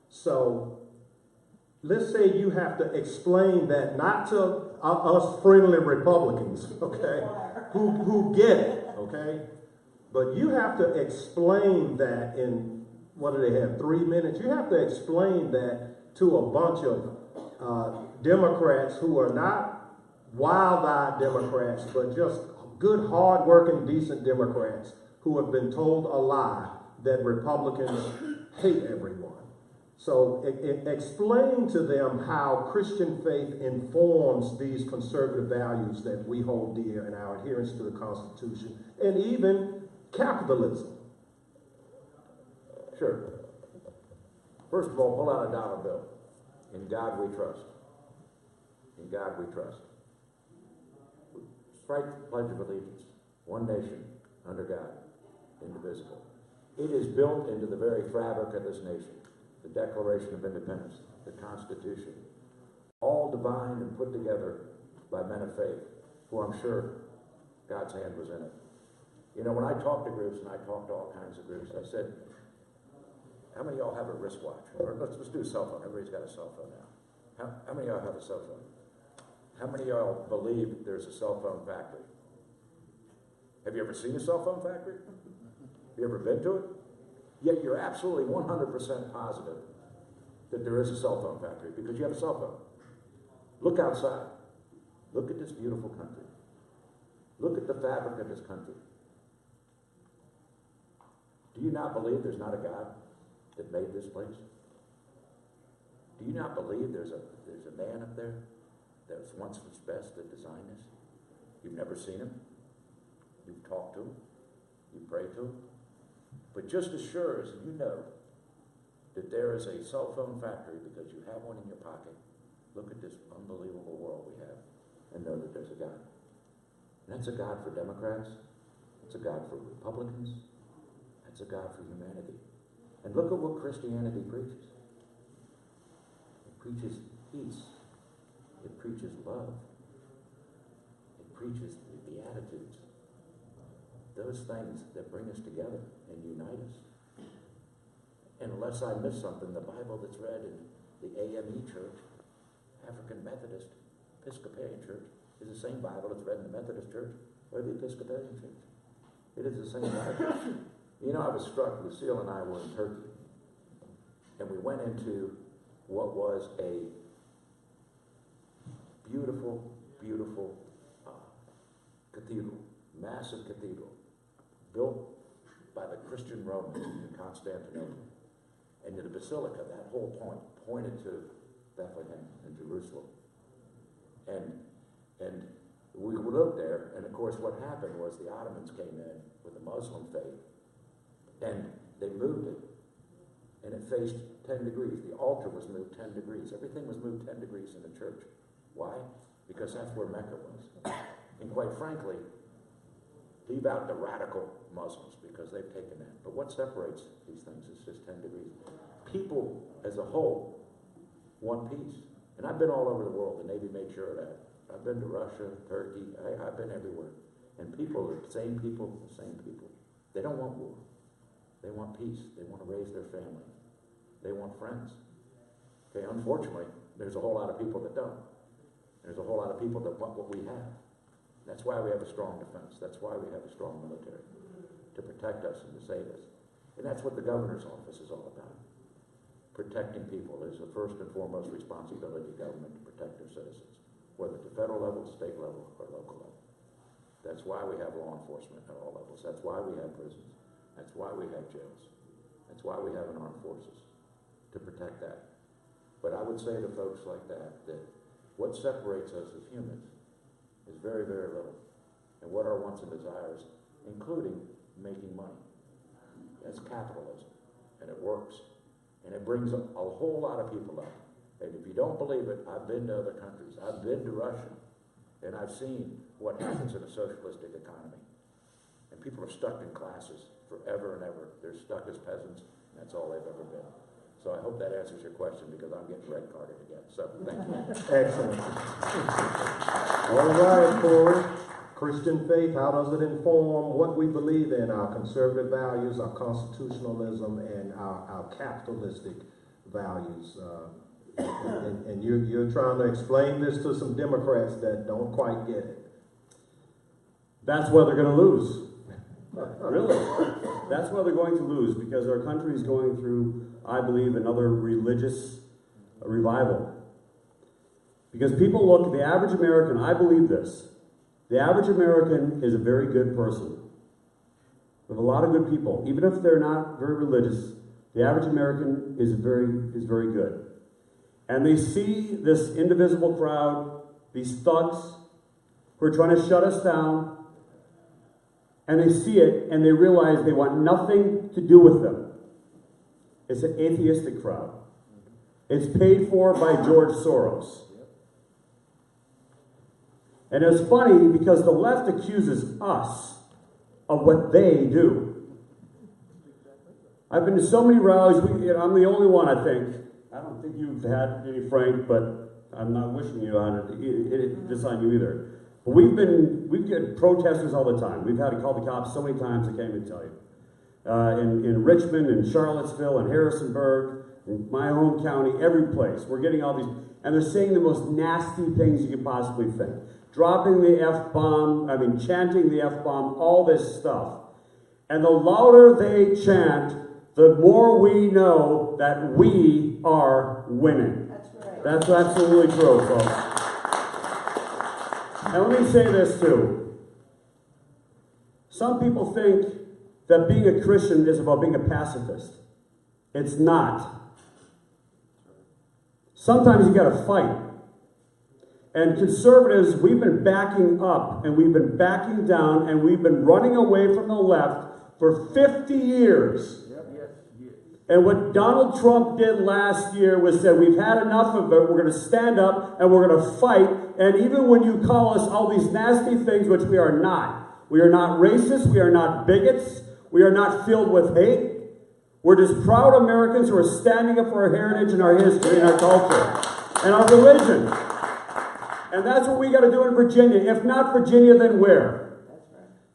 So let's say you have to explain that not to us friendly Republicans, okay, who get it, okay? But you have to explain that in, what do they have, 3 minutes? You have to explain that to a bunch of Democrats who are not wild-eyed Democrats, but just good, hard-working, decent Democrats who have been told a lie that Republicans hate everyone. So explain to them how Christian faith informs these conservative values that we hold dear in our adherence to the Constitution, and even capitalism. Sure. First of all, pull out a dollar bill. In God we trust. In God we trust. Strike the Pledge of Allegiance. One nation, under God, indivisible. It is built into the very fabric of this nation. the Declaration of Independence, the Constitution, all divined and put together by men of faith, who I'm sure God's hand was in it. You know, when I talk to groups, and I talk to all kinds of groups, I said, how many of y'all have a wristwatch? Or let's do a cell phone. Everybody's got a cell phone now. How many of y'all have a cell phone? How many of y'all believe there's a cell phone factory? Have you ever seen a cell phone factory? Have you ever been to it? Yet you're absolutely 100% positive that there is a cell phone factory because you have a cell phone. Look outside. Look at this beautiful country. Look at the fabric of this country. Do you not believe there's not a God that made this place? Do you not believe there's a man up there that was once was best that designed this? You've never seen him. You've talked to him. You pray to him. But just as sure as you know that there is a cell phone factory because you have one in your pocket, look at this unbelievable world we have and know that there's a God. And that's a God for Democrats. It's a God for Republicans. That's a God for humanity. And look at what Christianity preaches. It preaches peace. It preaches love. It preaches the Beatitudes. Those things that bring us together and unite us. And unless I miss something, the Bible that's read in the AME Church, African Methodist Episcopalian Church, is the same Bible that's read in the Methodist Church or the Episcopalian Church. It is the same Bible. You know, I was struck, Lucille and I were in Turkey, and we went into what was a beautiful, beautiful cathedral, massive cathedral, built by the Christian Romans in Constantinople. And the basilica, that whole point, pointed to Bethlehem and Jerusalem. And we looked there, and of course what happened was the Ottomans came in with the Muslim faith, and they moved it, and it faced 10 degrees. The altar was moved 10 degrees. Everything was moved 10 degrees in the church. Why? Because that's where Mecca was. And quite frankly, leave out the radical Muslims because they've taken that. But what separates these things is just 10 degrees. People as a whole want peace. And I've been all over the world. The Navy made sure of that. I've been to Russia, Turkey. I've been everywhere. And people are the same people, the same people. They don't want war. They want peace. They want to raise their family. They want friends. Okay, unfortunately, there's a whole lot of people that don't. There's a whole lot of people that want what we have. That's why we have a strong defense. That's why we have a strong military, to protect us and to save us. And that's what the governor's office is all about. Protecting people is the first and foremost responsibility of government, to protect their citizens, whether at the federal level, state level, or local level. That's why we have law enforcement at all levels. That's why we have prisons. That's why we have jails. That's why we have an armed forces, to protect that. But I would say to folks like that what separates us as humans is very, very little. And what our wants and desires, including making money. That's capitalism. And it works. And it brings a whole lot of people up. And if you don't believe it, I've been to other countries. I've been to Russia. And I've seen what happens in a socialistic economy. And people are stuck in classes forever and ever. They're stuck as peasants. And that's all they've ever been. So I hope that answers your question because I'm getting red carded again. So thank you. Excellent. All right, Corey. Christian faith, how does it inform what we believe in, our conservative values, our constitutionalism, and our capitalistic values? And you're trying to explain this to some Democrats that don't quite get it. That's why they're going to lose. Really. That's why they're going to lose, because our country is going through, I believe, another religious revival. Because people look, the average American, I believe this, the average American is a very good person. We have a lot of good people. Even if they're not very religious, the average American is very good. And they see this indivisible crowd, these thugs who are trying to shut us down, and they see it and they realize they want nothing to do with them. It's an atheistic crowd. It's paid for by George Soros. And it's funny because the left accuses us of what they do. I've been to so many rallies. I'm the only one, I think. I don't think you've had any, Frank, but I'm not wishing you on this on you either. But we get protesters all the time. We've had to call the cops so many times I can't even tell you. In Richmond, in Charlottesville, in Harrisonburg, in my home county, every place. We're getting all these, and they're saying the most nasty things you can possibly think. Dropping the F-bomb, chanting the F-bomb, all this stuff. And the louder they chant, the more we know that we are winning. That's right. That's absolutely true, folks. And let me say this too. Some people think that being a Christian is about being a pacifist. It's not. Sometimes you gotta fight. And conservatives, we've been backing up, and we've been backing down, and we've been running away from the left for 50 years. And what Donald Trump did last year was said, we've had enough of it, we're going to stand up and we're going to fight. And even when you call us all these nasty things, which we are not racist, we are not bigots, we are not filled with hate. We're just proud Americans who are standing up for our heritage and our history and our culture and our religion. And that's what we got to do in Virginia. If not Virginia, then where?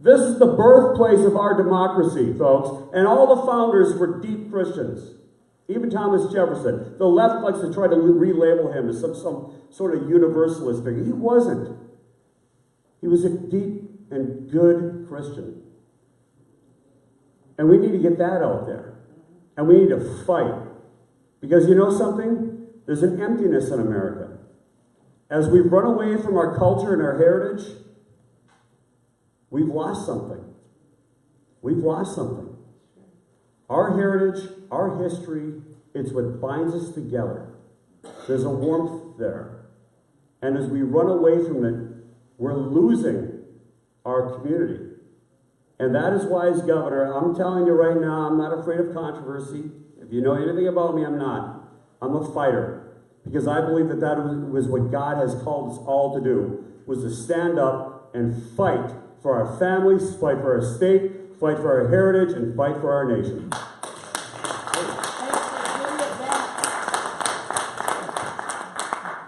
This is the birthplace of our democracy, folks, and all the founders were deep Christians. Even Thomas Jefferson. The left likes to try to relabel him as some sort of universalist figure. He wasn't. He was a deep and good Christian. And we need to get that out there. And we need to fight. Because you know something? There's an emptiness in America. As we run away from our culture and our heritage, we've lost something. We've lost something. Our heritage, our history, it's what binds us together. There's a warmth there. And as we run away from it, we're losing our community. And that is why, as governor, I'm telling you right now, I'm not afraid of controversy. If you know anything about me, I'm not. I'm a fighter. Because I believe that was what God has called us all to do, was to stand up and fight for our families, fight for our state, fight for our heritage, and fight for our nation.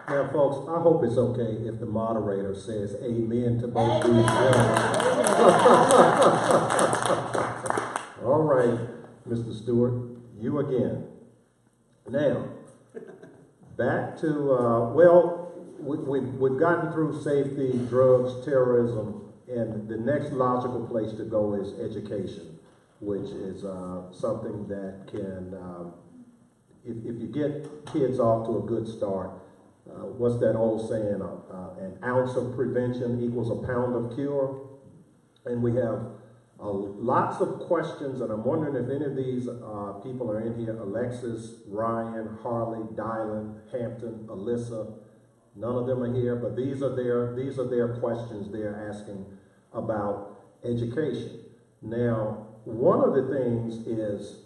Now, folks, I hope it's okay if the moderator says amen to both these gentlemen. All right, Mr. Stewart, you again. Now, back to, we've gotten through safety, drugs, terrorism, and the next logical place to go is education, which is something that can, if you get kids off to a good start, what's that old saying? An ounce of prevention equals a pound of cure. And we have lots of questions, and I'm wondering if any of these people are in here. Alexis, Ryan, Harley, Dylan, Hampton, Alyssa. None of them are here, but these are their questions they're asking about education. Now, one of the things is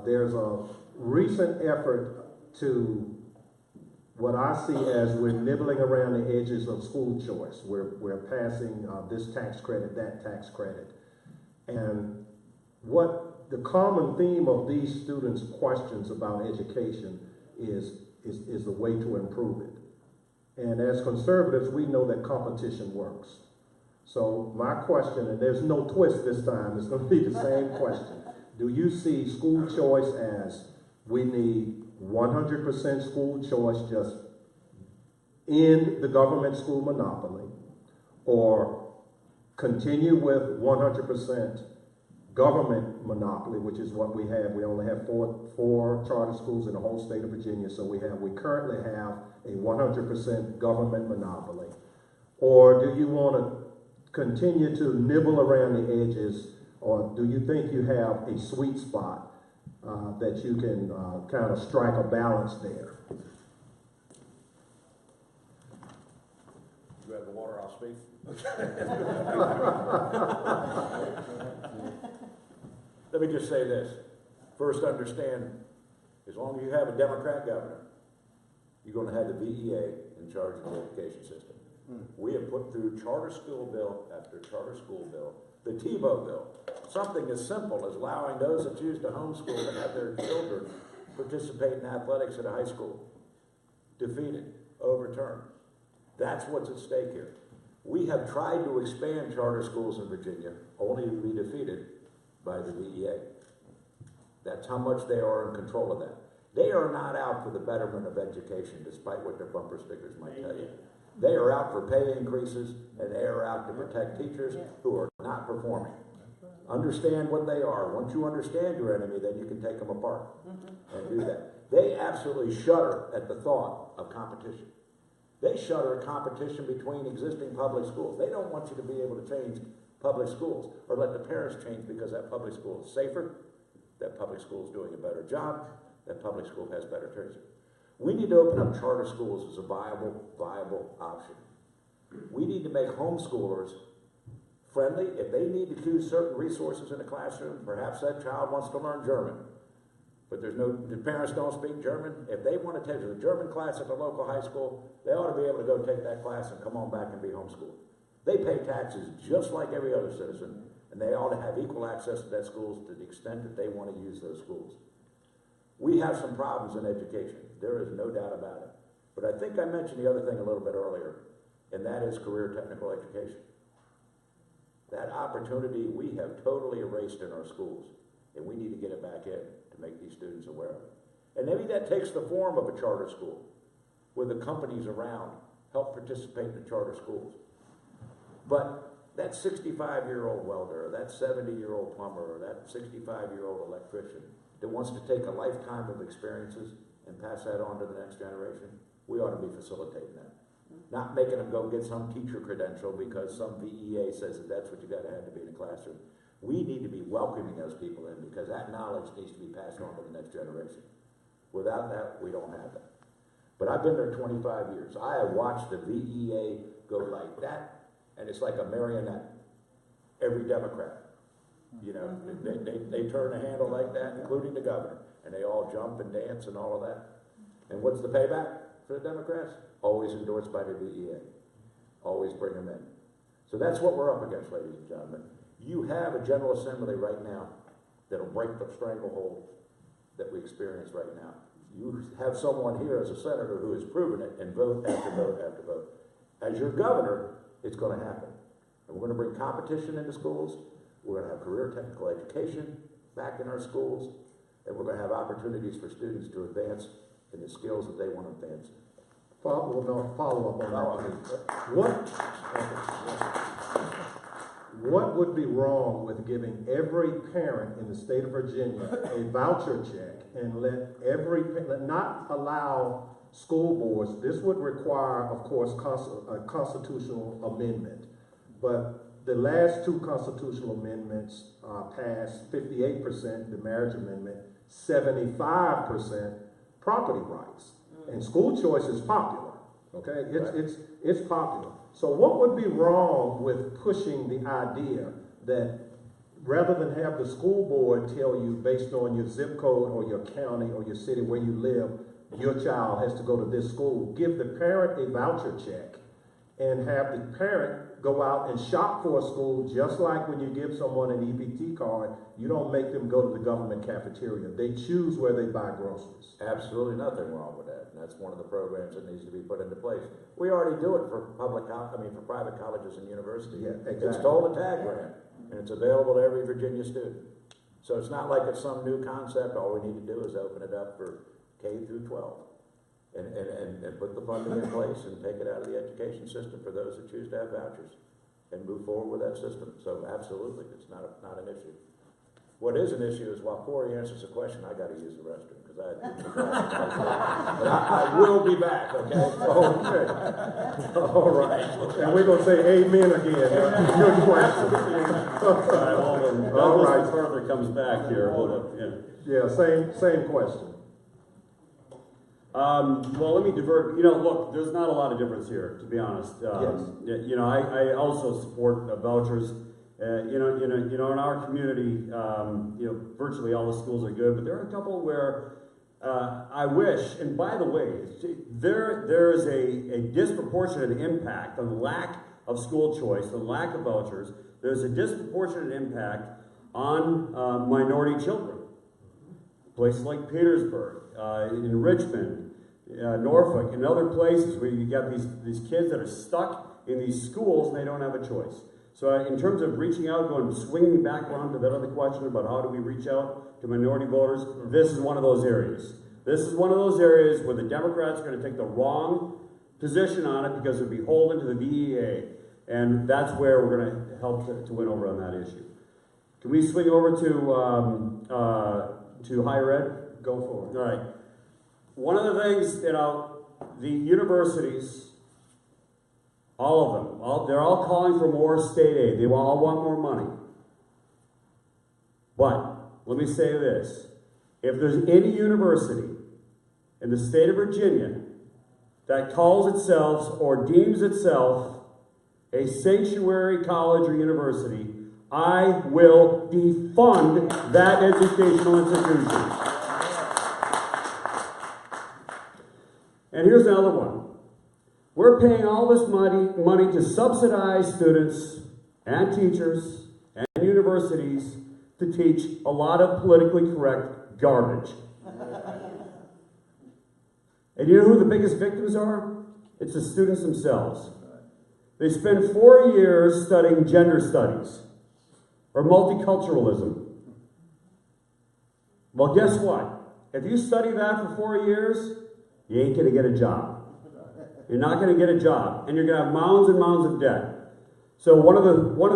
there's a recent effort to what I see as we're nibbling around the edges of school choice. We're passing this tax credit, that tax credit. And what the common theme of these students' questions about education is the way to improve it. And as conservatives, we know that competition works. So my question, and there's no twist this time, it's going to be the same question. Do you see school choice as we need 100% school choice, just end the government school monopoly, or continue with 100% government monopoly, which is what we have? We only have four charter schools in the whole state of Virginia, so we currently have a 100% government monopoly. Or do you want to continue to nibble around the edges, or do you think you have a sweet spot that you can kind of strike a balance there? You have the water, I'll speak. Let me just say this. First, understand, as long as you have a Democrat governor, you're going to have the VEA in charge of the education system. We have put through charter school bill after charter school bill, the Tebow bill, something as simple as allowing those that choose to homeschool to have their children participate in athletics at a high school. Defeated, overturned. That's what's at stake here. We have tried to expand charter schools in Virginia, only to be defeated by the DEA. That's how much they are in control of that. They are not out for the betterment of education, despite what their bumper stickers might tell you. They are out for pay increases, and they are out to protect teachers who are not performing. Understand what they are. Once you understand your enemy, then you can take them apart and do that. They absolutely shudder at the thought of competition. They shudder at competition between existing public schools. They don't want you to be able to change public schools or let the parents change because that public school is safer, that public school is doing a better job, that public school has better teachers. We need to open up charter schools as a viable option. We need to make homeschoolers friendly. If they need to choose certain resources in the classroom, perhaps that child wants to learn German, but the parents don't speak German. If they want to take a German class at the local high school, they ought to be able to go take that class and come on back and be homeschooled. They pay taxes just like every other citizen, and they ought to have equal access to that schools to the extent that they want to use those schools. We have some problems in education. There is no doubt about it. But I think I mentioned the other thing a little bit earlier, and that is career technical education. That opportunity we have totally erased in our schools, and we need to get it back in to make these students aware of it. And maybe that takes the form of a charter school, where the companies around help participate in the charter schools. But that 65-year-old welder, or that 70-year-old plumber, or that 65-year-old electrician that wants to take a lifetime of experiences and pass that on to the next generation, we ought to be facilitating that. Not making them go get some teacher credential because some VEA says that that's what you got to have to be in a classroom. We need to be welcoming those people in because that knowledge needs to be passed on to the next generation. Without that, we don't have that. But I've been there 25 years. I have watched the VEA go like that, and it's like a marionette. Every Democrat, you know, they turn the handle like that, including the governor, and they all jump and dance and all of that. And what's the payback for the Democrats? Always endorsed by the VEA. Always bring them in. So that's what we're up against, ladies and gentlemen. You have a General Assembly right now that'll break the stranglehold that we experience right now. You have someone here as a senator who has proven it and vote after vote after vote. As your governor, it's going to happen. And we're going to bring competition into schools. We're going to have career technical education back in our schools. And we're going to have opportunities for students to advance in the skills that they want to advance. Follow up on that. What would be wrong with giving every parent in the state of Virginia a voucher check and not allow school boards? This would require, of course, a constitutional amendment. But the last two constitutional amendments passed 58%, the marriage amendment, 75% property rights. And school choice is popular, okay? It's popular. So what would be wrong with pushing the idea that rather than have the school board tell you based on your zip code or your county or your city where you live, your child has to go to this school, give the parent a voucher check and have the parent go out and shop for a school, just like when you give someone an EBT card, you don't make them go to the government cafeteria. They choose where they buy groceries. Absolutely nothing wrong with that. And that's one of the programs that needs to be put into place. We already do it for for private colleges and universities. Yeah, exactly. It's called a TAG grant, and it's available to every Virginia student. So it's not like it's some new concept. All we need to do is open it up for K through 12. And put the funding in place and take it out of the education system for those that choose to have vouchers and move forward with that system. So absolutely, it's not an issue. What is an issue is while Corey answers the question, I got to use the restroom because but I will be back, okay? Okay. All right. And we're going to say amen again. Good question. All right. Further comes back here. Hold up. Yeah, same question. Well, let me divert. You know, look, there's not a lot of difference here, to be honest. Yes. You know, I also support vouchers. In our community, virtually all the schools are good, but there are a couple where I wish. And by the way, there is a disproportionate impact on the lack of school choice, the lack of vouchers. There's a disproportionate impact on minority children. Places like Petersburg, in Richmond, Norfolk, and other places where you got these kids that are stuck in these schools and they don't have a choice. So in terms of reaching out, swinging back around to that other question about how do we reach out to minority voters, this is one of those areas. This is one of those areas where the Democrats are going to take the wrong position on it because they're beholden to the VEA. And that's where we're going to help to win over on that issue. Can we swing over to higher ed? Go for it. All right. One of the things, the universities, all of them, they're all calling for more state aid. They all want more money. But let me say this. If there's any university in the state of Virginia that calls itself or deems itself a sanctuary college or university, I will defund that educational institution. And here's another one. We're paying all this money to subsidize students and teachers and universities to teach a lot of politically correct garbage. And you know who the biggest victims are? It's the students themselves. They spend 4 years studying gender studies or multiculturalism. Well, guess what? If you study that for 4 years, you ain't going to get a job. You're not going to get a job, and you're going to have mounds and mounds of debt. So one of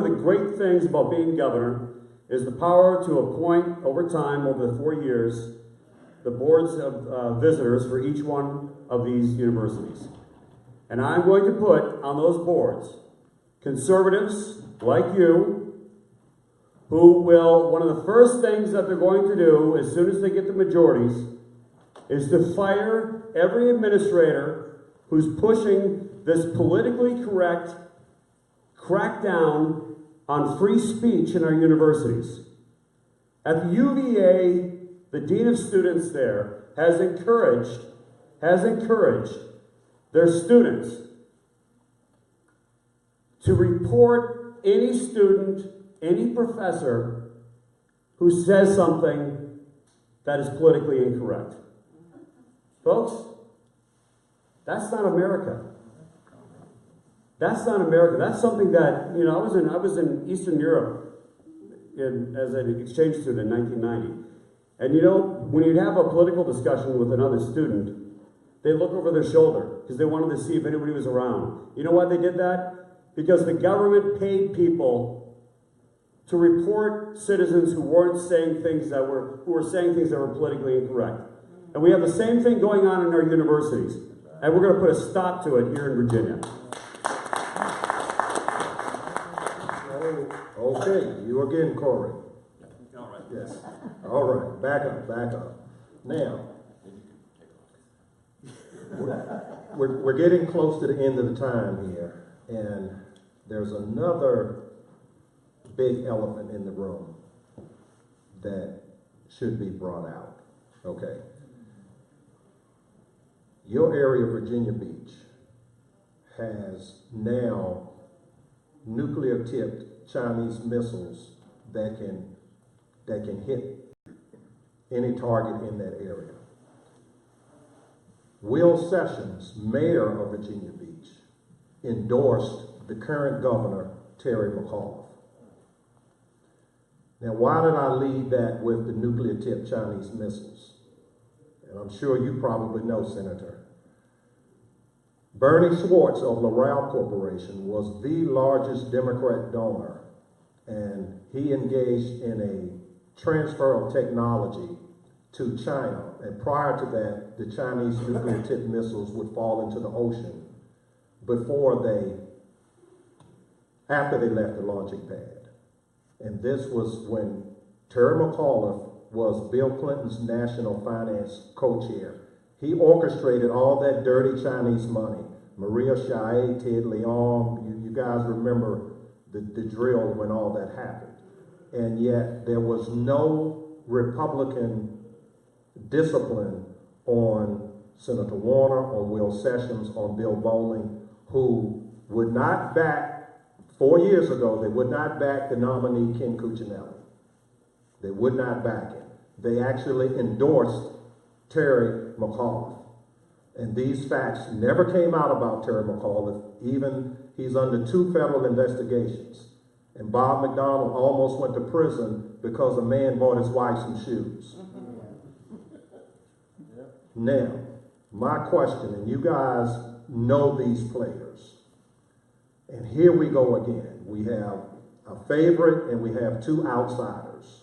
the great things about being governor is the power to appoint over time, over the 4 years, the boards of visitors for each one of these universities. And I'm going to put on those boards conservatives like you, who will, one of the first things that they're going to do as soon as they get the majorities is to fire every administrator who's pushing this politically correct crackdown on free speech in our universities. At the UVA, the Dean of Students there has encouraged their students to report any student, any professor who says something that is politically incorrect. Folks, that's not America. That's not America. That's something that, I was in Eastern Europe as an exchange student in 1990. And when you'd have a political discussion with another student, they look over their shoulder because they wanted to see if anybody was around. You know why they did that? Because the government paid people to report citizens who were saying things that were politically incorrect. And we have the same thing going on in our universities. And we're going to put a stop to it here in Virginia. Okay, you again, Corey. All right. Yes. All right, back up. Now, we're getting close to the end of the time here, and there's another big elephant in the room that should be brought out. Okay. Your area, Virginia Beach, has now nuclear-tipped Chinese missiles that can hit any target in that area. Will Sessions, mayor of Virginia Beach, endorsed the current governor, Terry McAuliffe. Now, why did I lead that with the nuclear-tipped Chinese missiles? And I'm sure you probably know, Senator. Bernie Schwartz of L'Oreal Corporation was the largest Democrat donor, and he engaged in a transfer of technology to China. And prior to that, the Chinese nuclear-tipped missiles would fall into the ocean after they left the launching pad. And this was when Terry McAuliffe was Bill Clinton's national finance co-chair. He orchestrated all that dirty Chinese money. Maria Shea, Ted Leong, you guys remember the drill when all that happened. And yet there was no Republican discipline on Senator Warner, on Will Sessions, on Bill Bowling, who would not back, 4 years ago, they would not back the nominee, Ken Cuccinelli. They would not back it. They actually endorsed Terry McAuliffe. And these facts never came out about Terry McAuliffe. Even he's under 2 federal investigations. And Bob McDonald almost went to prison because a man bought his wife some shoes. Now, my question, and you guys know these players. And here we go again. We have a favorite and we have 2 outsiders.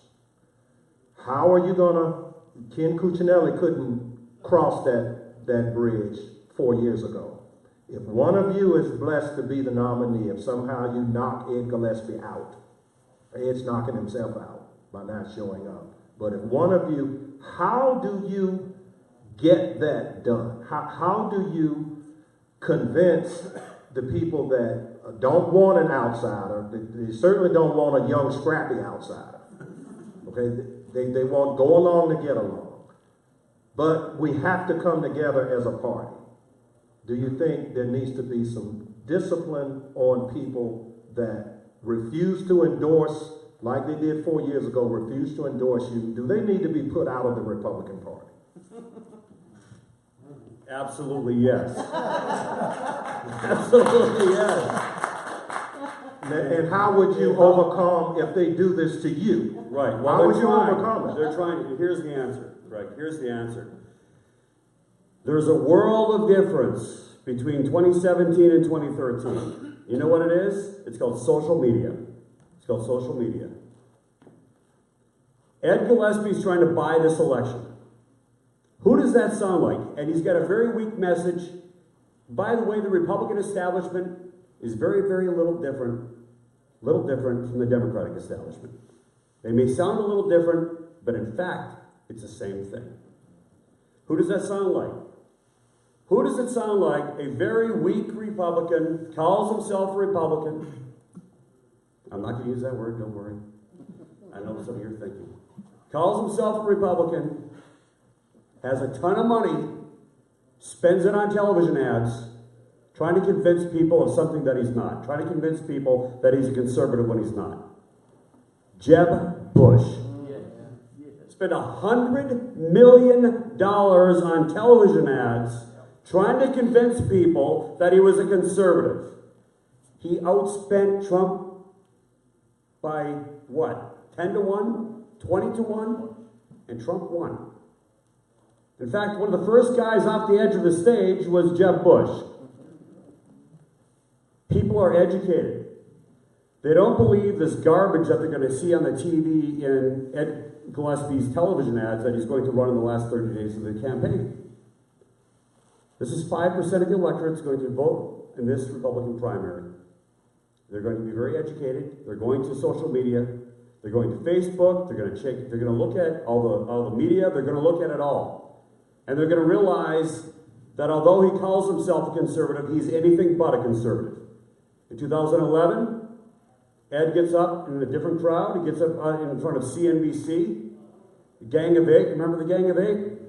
How are you gonna, Ken Cuccinelli couldn't cross that bridge 4 years ago. If one of you is blessed to be the nominee, if somehow you knock Ed Gillespie out, Ed's knocking himself out by not showing up. But if one of you, how do you get that done? How do you convince the people that don't want an outsider, they certainly don't want a young, scrappy outsider, okay? They want go along to get along. But we have to come together as a party. Do you think there needs to be some discipline on people that refuse to endorse, like they did 4 years ago, refuse to endorse you? Do they need to be put out of the Republican Party? Absolutely yes. Absolutely yes. And how would you overcome if they do this to you? Right. Well, How would they're you trying. overcome it? They're trying. Here's the answer, Greg. Here's the answer. There's a world of difference between 2017 and 2013. You know what it is? It's called social media. It's called social media. Ed Gillespie's trying to buy this election. Who does that sound like? And he's got a very weak message. By the way, the Republican establishment is very, very little different from the Democratic establishment. They may sound a little different, but in fact, it's the same thing. Who does that sound like? Who does it sound like? A very weak Republican, calls himself a Republican. I'm not going to use that word, don't worry. I know what some of you are thinking. Calls himself a Republican, has a ton of money, spends it on television ads, trying to convince people of something that he's not, trying to convince people that he's a conservative when he's not. Jeb Bush spent $100 million on television ads trying to convince people that he was a conservative. He outspent Trump by what? 10 to 1? 20 to 1? And Trump won. In fact, one of the first guys off the edge of the stage was Jeb Bush. People are educated. They don't believe this garbage that they're going to see on the TV in Ed Gillespie's television ads that he's going to run in the last 30 days of the campaign. This is 5% of the electorate that's going to vote in this Republican primary. They're going to be very educated. They're going to social media. They're going to Facebook. They're going to check. They're going to look at all the media. They're going to look at it all, and they're going to realize that although he calls himself a conservative, he's anything but a conservative. In 2011, Ed gets up in a different crowd. He gets up in front of CNBC. The Gang of Eight. Remember the Gang of Eight?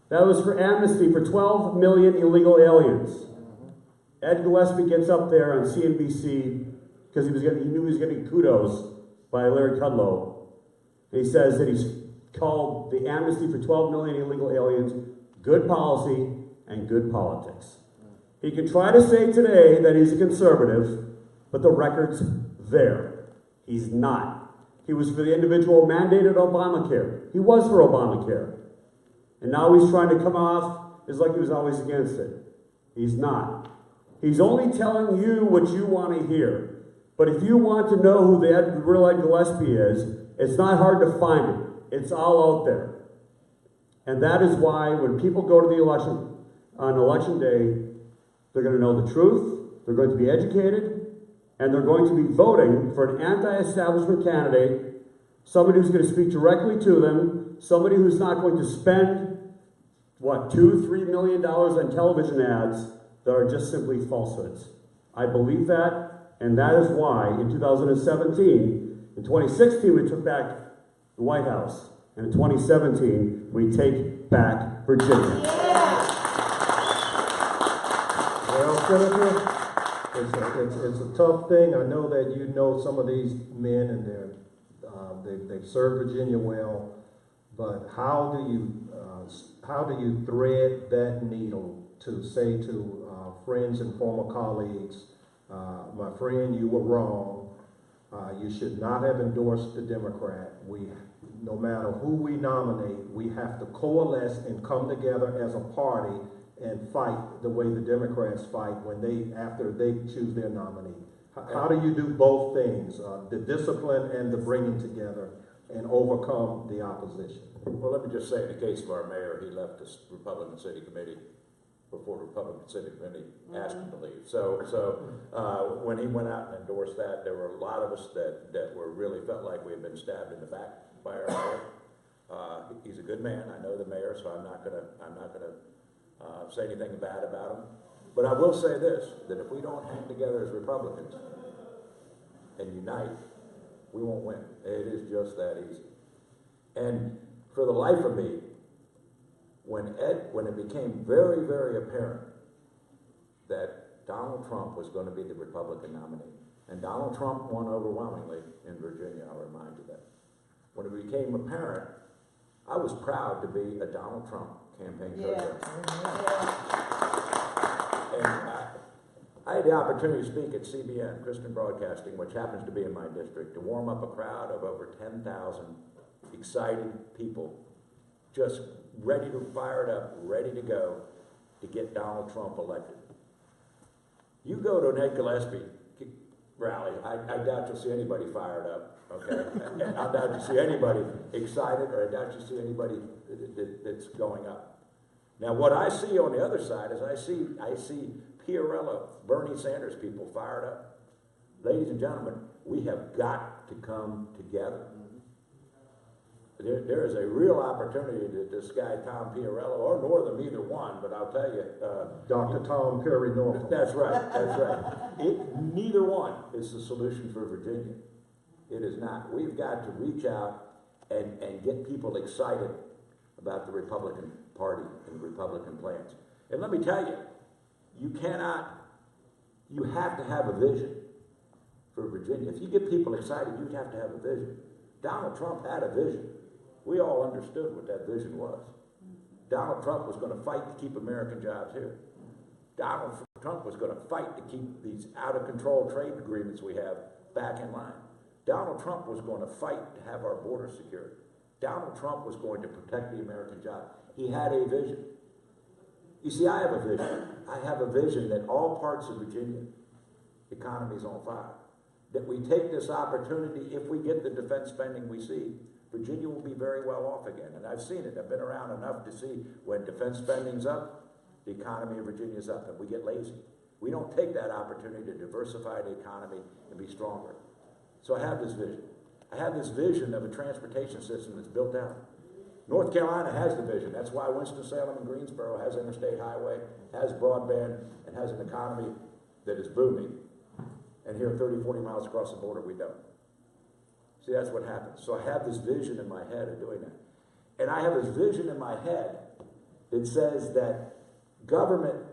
That was for amnesty for 12 million illegal aliens. Ed Gillespie gets up there on CNBC because he knew he was getting kudos by Larry Kudlow. And he says that he's called the amnesty for 12 million illegal aliens good policy and good politics. He can try to say today that he's a conservative, but the record's there. He's not. He was for the individual mandated Obamacare. He was for Obamacare. And now he's trying to come off as like he was always against it. He's not. He's only telling you what you want to hear. But if you want to know who the real Ed Gillespie is, it's not hard to find it. It's all out there. And that is why when people go to the election, on election day, they're going to know the truth, they're going to be educated, and they're going to be voting for an anti-establishment candidate, somebody who's going to speak directly to them, somebody who's not going to spend, $2-3 million on television ads that are just simply falsehoods. I believe that, and that is why in 2017, in 2016 we took back the White House, and in 2017 we take back Virginia. Well, Senator, it's a tough thing. I know that you know some of these men and they're They've served Virginia well, but how do you thread that needle to say to friends and former colleagues, my friend, you were wrong. You should not have endorsed the Democrat. No matter who we nominate, we have to coalesce and come together as a party and fight the way the Democrats fight after they choose their nominee. How do you do both things, the discipline and the bringing together, and overcome the opposition? Well, let me just say, in the case of our mayor, he left the Republican City Committee before the Republican City Committee asked him to leave. So when he went out and endorsed that, there were a lot of us that were really felt like we had been stabbed in the back by our mayor. He's a good man. I know the mayor, so I'm not gonna say anything bad about him. But I will say this, that if we don't hang together as Republicans and unite, we won't win. It is just that easy. And for the life of me, when it became very, very apparent that Donald Trump was going to be the Republican nominee, and Donald Trump won overwhelmingly in Virginia, I'll remind you that. When it became apparent, I was proud to be a Donald Trump campaign co-chair. And I had the opportunity to speak at CBN, Christian Broadcasting, which happens to be in my district, to warm up a crowd of over 10,000 excited people, just ready to fire it up, ready to go to get Donald Trump elected. You go to an Ed Gillespie rally, I doubt you'll see anybody fired up, okay? I doubt you see anybody excited, or I doubt you see anybody that's going up. Now, what I see on the other side is I see Piarella, Bernie Sanders people fired up. Ladies and gentlemen, we have got to come together. There is a real opportunity that this guy, Tom Piarella, or Northam, either one, but I'll tell you. Dr. Tom Perry Northam. That's right, that's right. Neither one is the solution for Virginia. It is not. We've got to reach out and get people excited about the Republican Party and the Republican plans. And let me tell you, you have to have a vision for Virginia. If you get people excited, you have to have a vision. Donald Trump had a vision. We all understood what that vision was. Donald Trump was going to fight to keep American jobs here. Donald Trump was going to fight to keep these out-of-control trade agreements we have back in line. Donald Trump was going to fight to have our borders secured. Donald Trump was going to protect the American job. He had a vision. You see, I have a vision. I have a vision that all parts of Virginia, economy is on fire. That we take this opportunity, if we get the defense spending we see, Virginia will be very well off again. And I've seen it. I've been around enough to see when defense spending's up, the economy of Virginia is up, and we get lazy. We don't take that opportunity to diversify the economy and be stronger. So I have this vision. I have this vision of a transportation system that's built out. North Carolina has the vision. That's why Winston-Salem and Greensboro has interstate highway, has broadband, and has an economy that is booming. And here 30, 40 miles across the border, we don't. See, that's what happens. So I have this vision in my head of doing that. And I have this vision in my head that says that government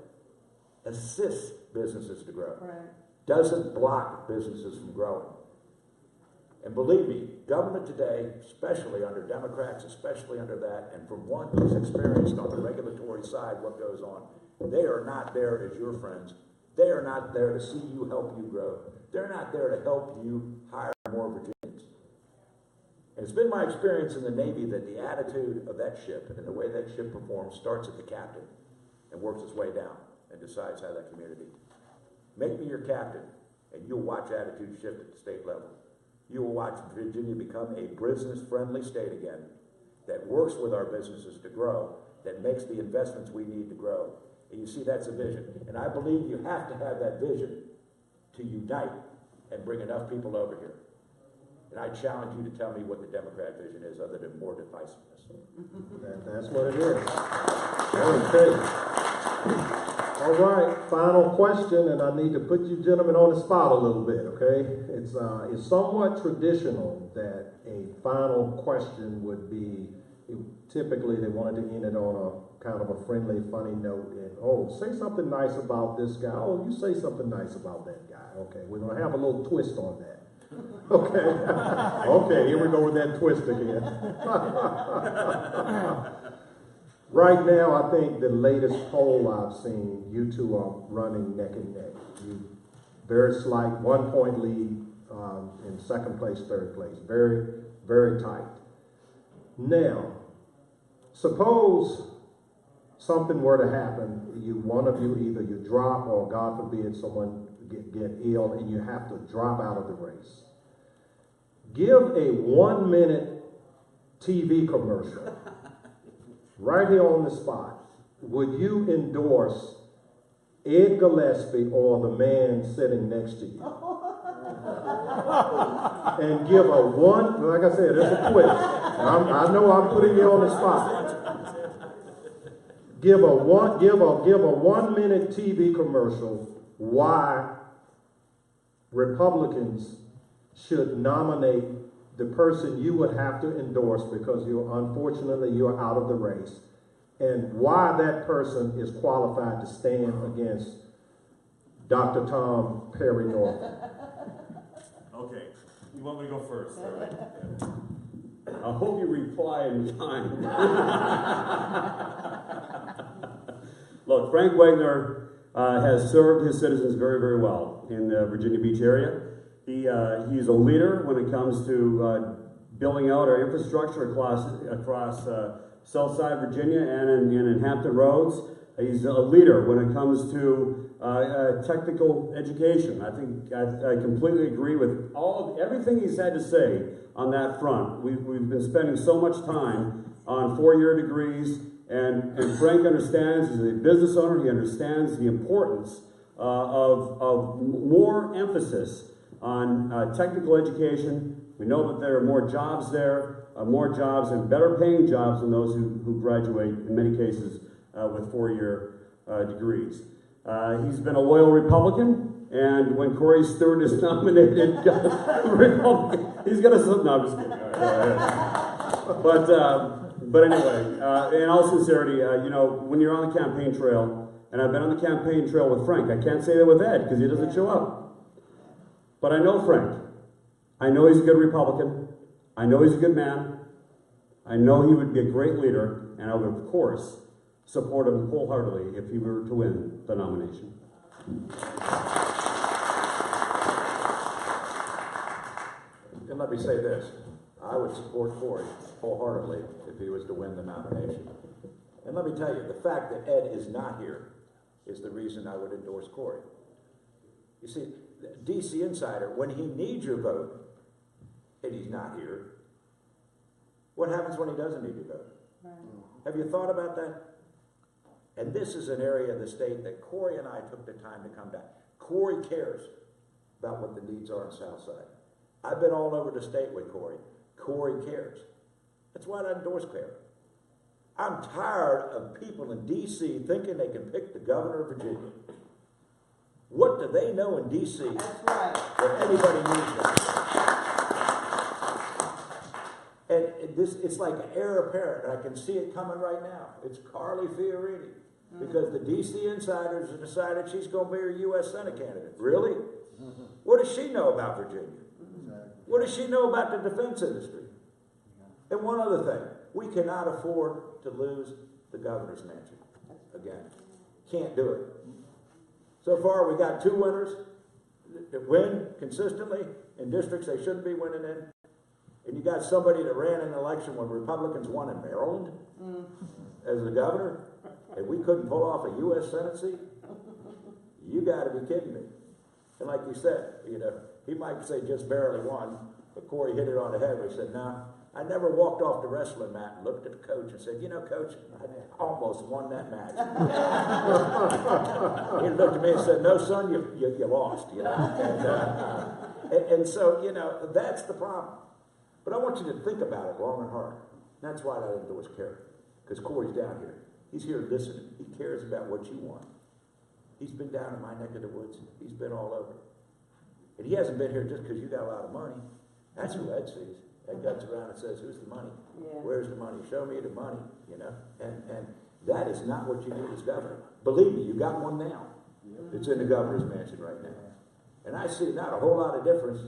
assists businesses to grow. Right. Doesn't block businesses from growing. And believe me, government today, especially under Democrats, especially under that, and from one who's experienced on the regulatory side what goes on, they are not there as your friends. They are not there to see you help you grow. They're not there to help you hire more Virginians. And it's been my experience in the Navy that the attitude of that ship and the way that ship performs starts at the captain and works its way down and decides how that community. Make me your captain, and you'll watch attitude shift at the state level. You will watch Virginia become a business-friendly state again that works with our businesses to grow, that makes the investments we need to grow. And you see, that's a vision. And I believe you have to have that vision to unite and bring enough people over here. And I challenge you to tell me what the Democrat vision is other than more divisiveness. That's what it is. Okay. All right, final question, and I need to put you gentlemen on the spot a little bit, okay? It's somewhat traditional that a final question would be, typically they wanted to end it on a kind of a friendly, funny note, and, oh, say something nice about this guy. Oh, you say something nice about that guy. Okay, we're going to have a little twist on that. Okay, okay, here we go with that twist again. Right now, I think the latest poll I've seen, you two are running neck and neck. You very slight 1 point lead in second place, third place. Very, very tight. Now, suppose something were to happen, one of you, either you drop or God forbid someone get ill and you have to drop out of the race. Give a 1 minute TV commercial right here on the spot. Would you endorse Ed Gillespie or the man sitting next to you? And give a one, like I said, it's a twist. I know I'm putting you on the spot. Give a 1 minute TV commercial why Republicans should nominate the person you would have to endorse because unfortunately you're out of the race, and why that person is qualified to stand against Dr. Tom Perry Norton. Okay, you want me to go first, all right? I hope you reply in time. Look, Frank Wagner has served his citizens very, very well in the Virginia Beach area. He's a leader when it comes to building out our infrastructure across Southside Virginia and in Hampton Roads. He's a leader when it comes to technical education. I think I completely agree with everything he's had to say on that front. We've been spending so much time on four-year degrees, and Frank understands, he's a business owner, he understands the importance of more emphasis on technical education. We know that there are more jobs there, more jobs and better paying jobs than those who graduate, in many cases, with four-year degrees. He's been a loyal Republican, and when Corey Stewart is nominated Republican, he's going to... No, I'm just kidding. All right. But anyway, in all sincerity, when you're on the campaign trail, and I've been on the campaign trail with Frank, I can't say that with Ed because he doesn't show up. But I know Frank. I know he's a good Republican. I know he's a good man. I know he would be a great leader, and I would, of course, support him wholeheartedly if he were to win the nomination. And let me say this, I would support Corey wholeheartedly if he was to win the nomination. And let me tell you, the fact that Ed is not here is the reason I would endorse Corey. You see, DC Insider, when he needs your vote, and he's not here, what happens when he doesn't need your vote? Right. Have you thought about that? And this is an area of the state that Corey and I took the time to come down. Corey cares about what the needs are on Southside. I've been all over the state with Corey. Corey cares. That's why I endorse Corey. I'm tired of people in D.C. thinking they can pick the governor of Virginia. What do they know in D.C. that anybody needs them? And it's like an heir apparent. I can see it coming right now. It's Carly Fiorini. Because the D.C. insiders have decided she's going to be her U.S. Senate candidate. Really? What does she know about Virginia? What does she know about the defense industry? And one other thing. We cannot afford to lose the governor's mansion. Again. Can't do it. So far, we got two winners that win consistently in districts they shouldn't be winning in. And you got somebody that ran an election when Republicans won in Maryland as the governor, and we couldn't pull off a U.S. Senate seat. You got to be kidding me. And like you said, he might say just barely won, but Corey hit it on the head. He said, "No, I never walked off the wrestling mat and looked at the coach and said, Coach, I almost won that match." He looked at me and said, "No, son, you lost." And so, that's the problem. But I want you to think about it long and hard. That's why I endorse Corey, because Corey's down here. He's here listening. He cares about what you want. He's been down in my neck of the woods. He's been all over. And he hasn't been here just because you got a lot of money. That's who Ed sees. Ed guts around and says, "Who's the money? Yeah. Where's the money? Show me the money." And that is not what you need as governor. Believe me, you got one now. It's in the governor's mansion right now. And I see not a whole lot of difference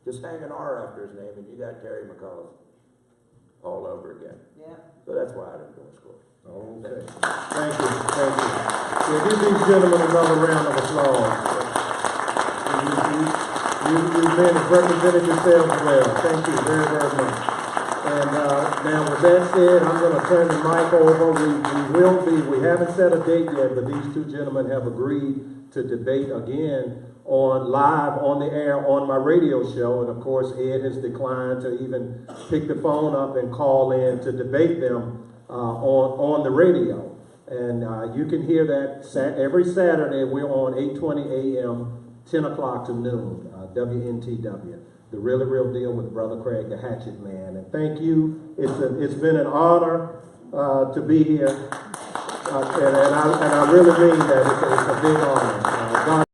Just hang an R after his name and you got Terry McCullough all over again. Yeah. So that's why I didn't go to school. Okay, thank you, thank you. Yeah, give these gentlemen another round of applause. You've been represented yourselves well. Thank you very, very much. And now with that said, I'm going to turn the mic over. We haven't set a date yet, but these two gentlemen have agreed to debate again live on the air on my radio show. And of course, Ed has declined to even pick the phone up and call in to debate them on the radio. And you can hear that every Saturday. We're on 8:20 a.m., 10 o'clock to noon, WNTW. The Really Real Deal with Brother Craig, the Hatchet Man. And thank you. It's been an honor to be here. And I really mean that. It's a big honor. God